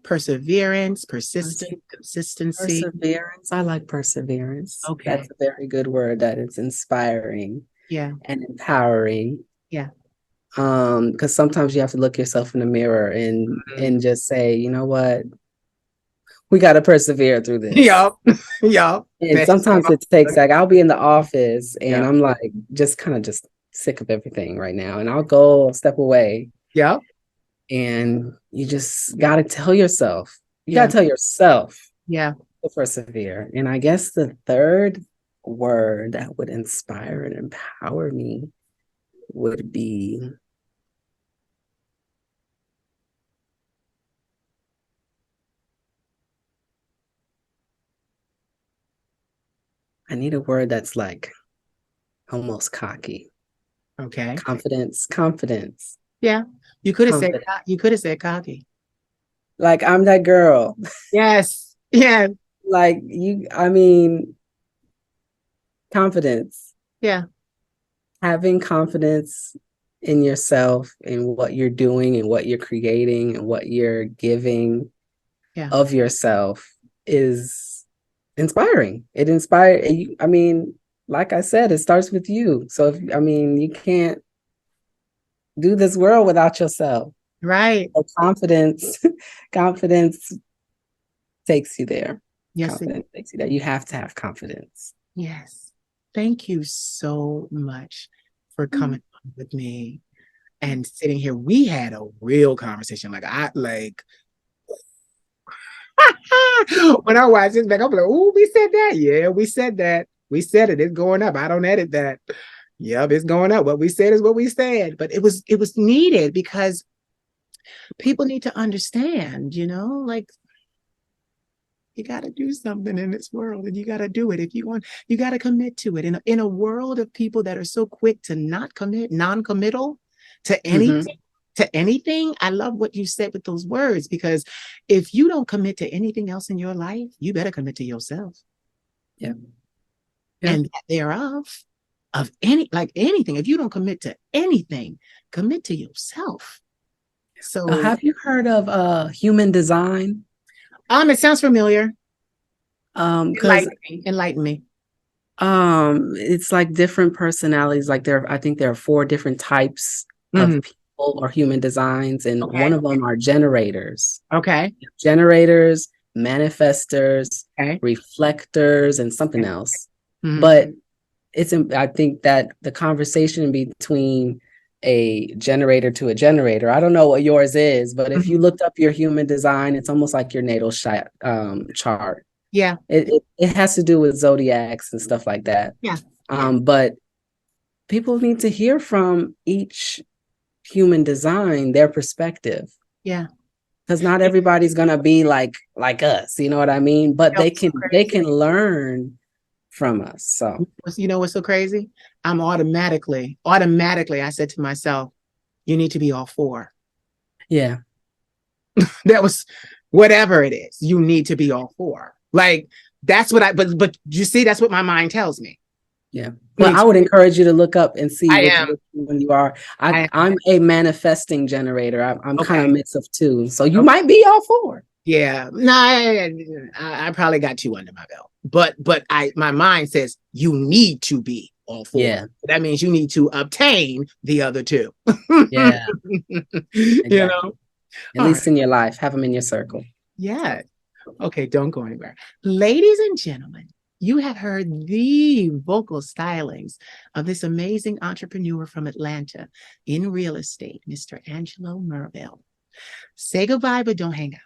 Perseverance, persistence, consistency. Perseverance. I like perseverance. Okay. That's a very good word, that it's inspiring. Yeah. And empowering. Yeah. Because sometimes you have to look yourself in the mirror and just say, you know what? We got to persevere through this. Yup. And sometimes it takes, like, I'll be in the office and I'm like, just sick of everything right now. And I'll go step away. Yeah. And you just got to tell yourself, to persevere. And I guess the third word that would inspire and empower me would be I need a word that's like almost cocky. Okay. Confidence. Yeah. You could have said cocky. Like, I'm that girl. Yes. Yeah. Like, confidence. Yeah. Having confidence in yourself and what you're doing and what you're creating and what you're giving of yourself is inspiring. It inspires. Like I said, it starts with you. So you can't do this world without yourself. Right. So confidence takes you there. Yes. Confidence takes you there. You have to have confidence. Yes. Thank you so much for coming on with me and sitting here. We had a real conversation. When I watch this back, I'm like, oh, we said that. Yeah, we said that. We said it. It's going up. I don't edit that. Yep, it's going up. What we said is what we said. But it was needed because people need to understand, like you got to do something in this world and you got to do it. If you want, you got to commit to it. In a world of people that are so quick to not commit, non-committal to anything, I love what you said with those words, because if you don't commit to anything else in your life, you better commit to yourself. Yeah. And thereof, of anything, if you don't commit to anything, commit to yourself. So have you heard of human design? It sounds familiar. Because Enlighten me. it's like different personalities. Like I think there are 4 different types of people or human designs, and one of them are generators. Okay. Generators, manifestors, reflectors, and something else. But I think that the conversation between a generator to a generator, I don't know what yours is, but if you looked up your human design, it's almost like your natal chart. Yeah. It has to do with zodiacs and stuff like that. Yeah. But people need to hear from each human design, their perspective. Yeah. Because not everybody's gonna be like us, you know what I mean? But they can learn from us. So you know what's so crazy? I'm automatically, I said to myself, you need to be all 4. Yeah. That was whatever it is, you need to be all 4. Like that's what but you see, that's what my mind tells me. Yeah. Well, I would encourage you to look up and see when you are. I'm a manifesting generator. I'm kind of a mix of 2. So you might be all 4. Yeah. No, I probably got 2 under my belt. But my mind says you need to be all 4. Yeah. That means you need to obtain the other 2. Yeah. Exactly. At least in your life, have them in your circle. Yeah. Okay, don't go anywhere. Ladies and gentlemen, you have heard the vocal stylings of this amazing entrepreneur from Atlanta in real estate, Mr. Angelo Mirville. Say goodbye, but don't hang up.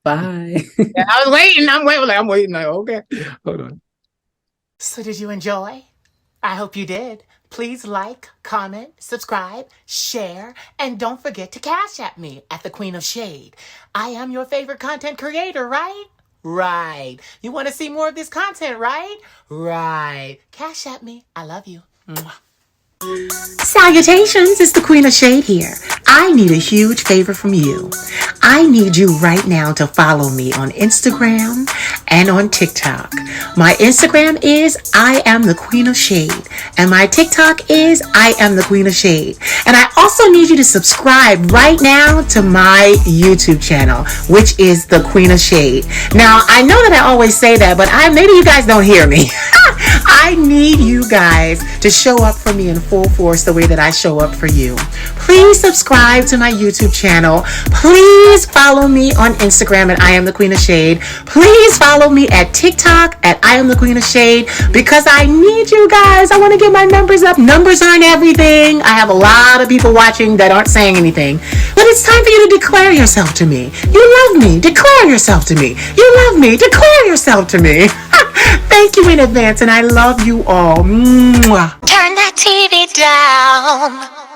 Bye. I was waiting. I'm waiting. Like, okay, hold on. So did you enjoy? I hope you did. Please like, comment, subscribe, share, and don't forget to cash at me at the Queen of Shade. I am your favorite content creator, right? Right. You want to see more of this content, right? Right. Cash at me. I love you. Mwah. Salutations, it's the Queen of Shade here. I need a huge favor from you. I need you right now to follow me on Instagram and on TikTok. My Instagram is I am the Queen of Shade, and my TikTok is I am the Queen of Shade. And I also need you to subscribe right now to my YouTube channel, which is the Queen of Shade. Now, I know that I always say that, but maybe you guys don't hear me. I need you guys to show up for me in full force the way that I show up for you. Please subscribe to my YouTube channel. Please follow me on Instagram at I am the Queen of Shade. Please follow me at TikTok at I am the Queen of Shade, because I need you guys. I want to get my numbers up. Numbers aren't everything. I have a lot of people watching that aren't saying anything, but it's time for you to declare yourself to me. You love me. Declare yourself to me. You love me. Declare yourself to me. Thank you in advance, and I love you all. Mwah. Turn that TV down.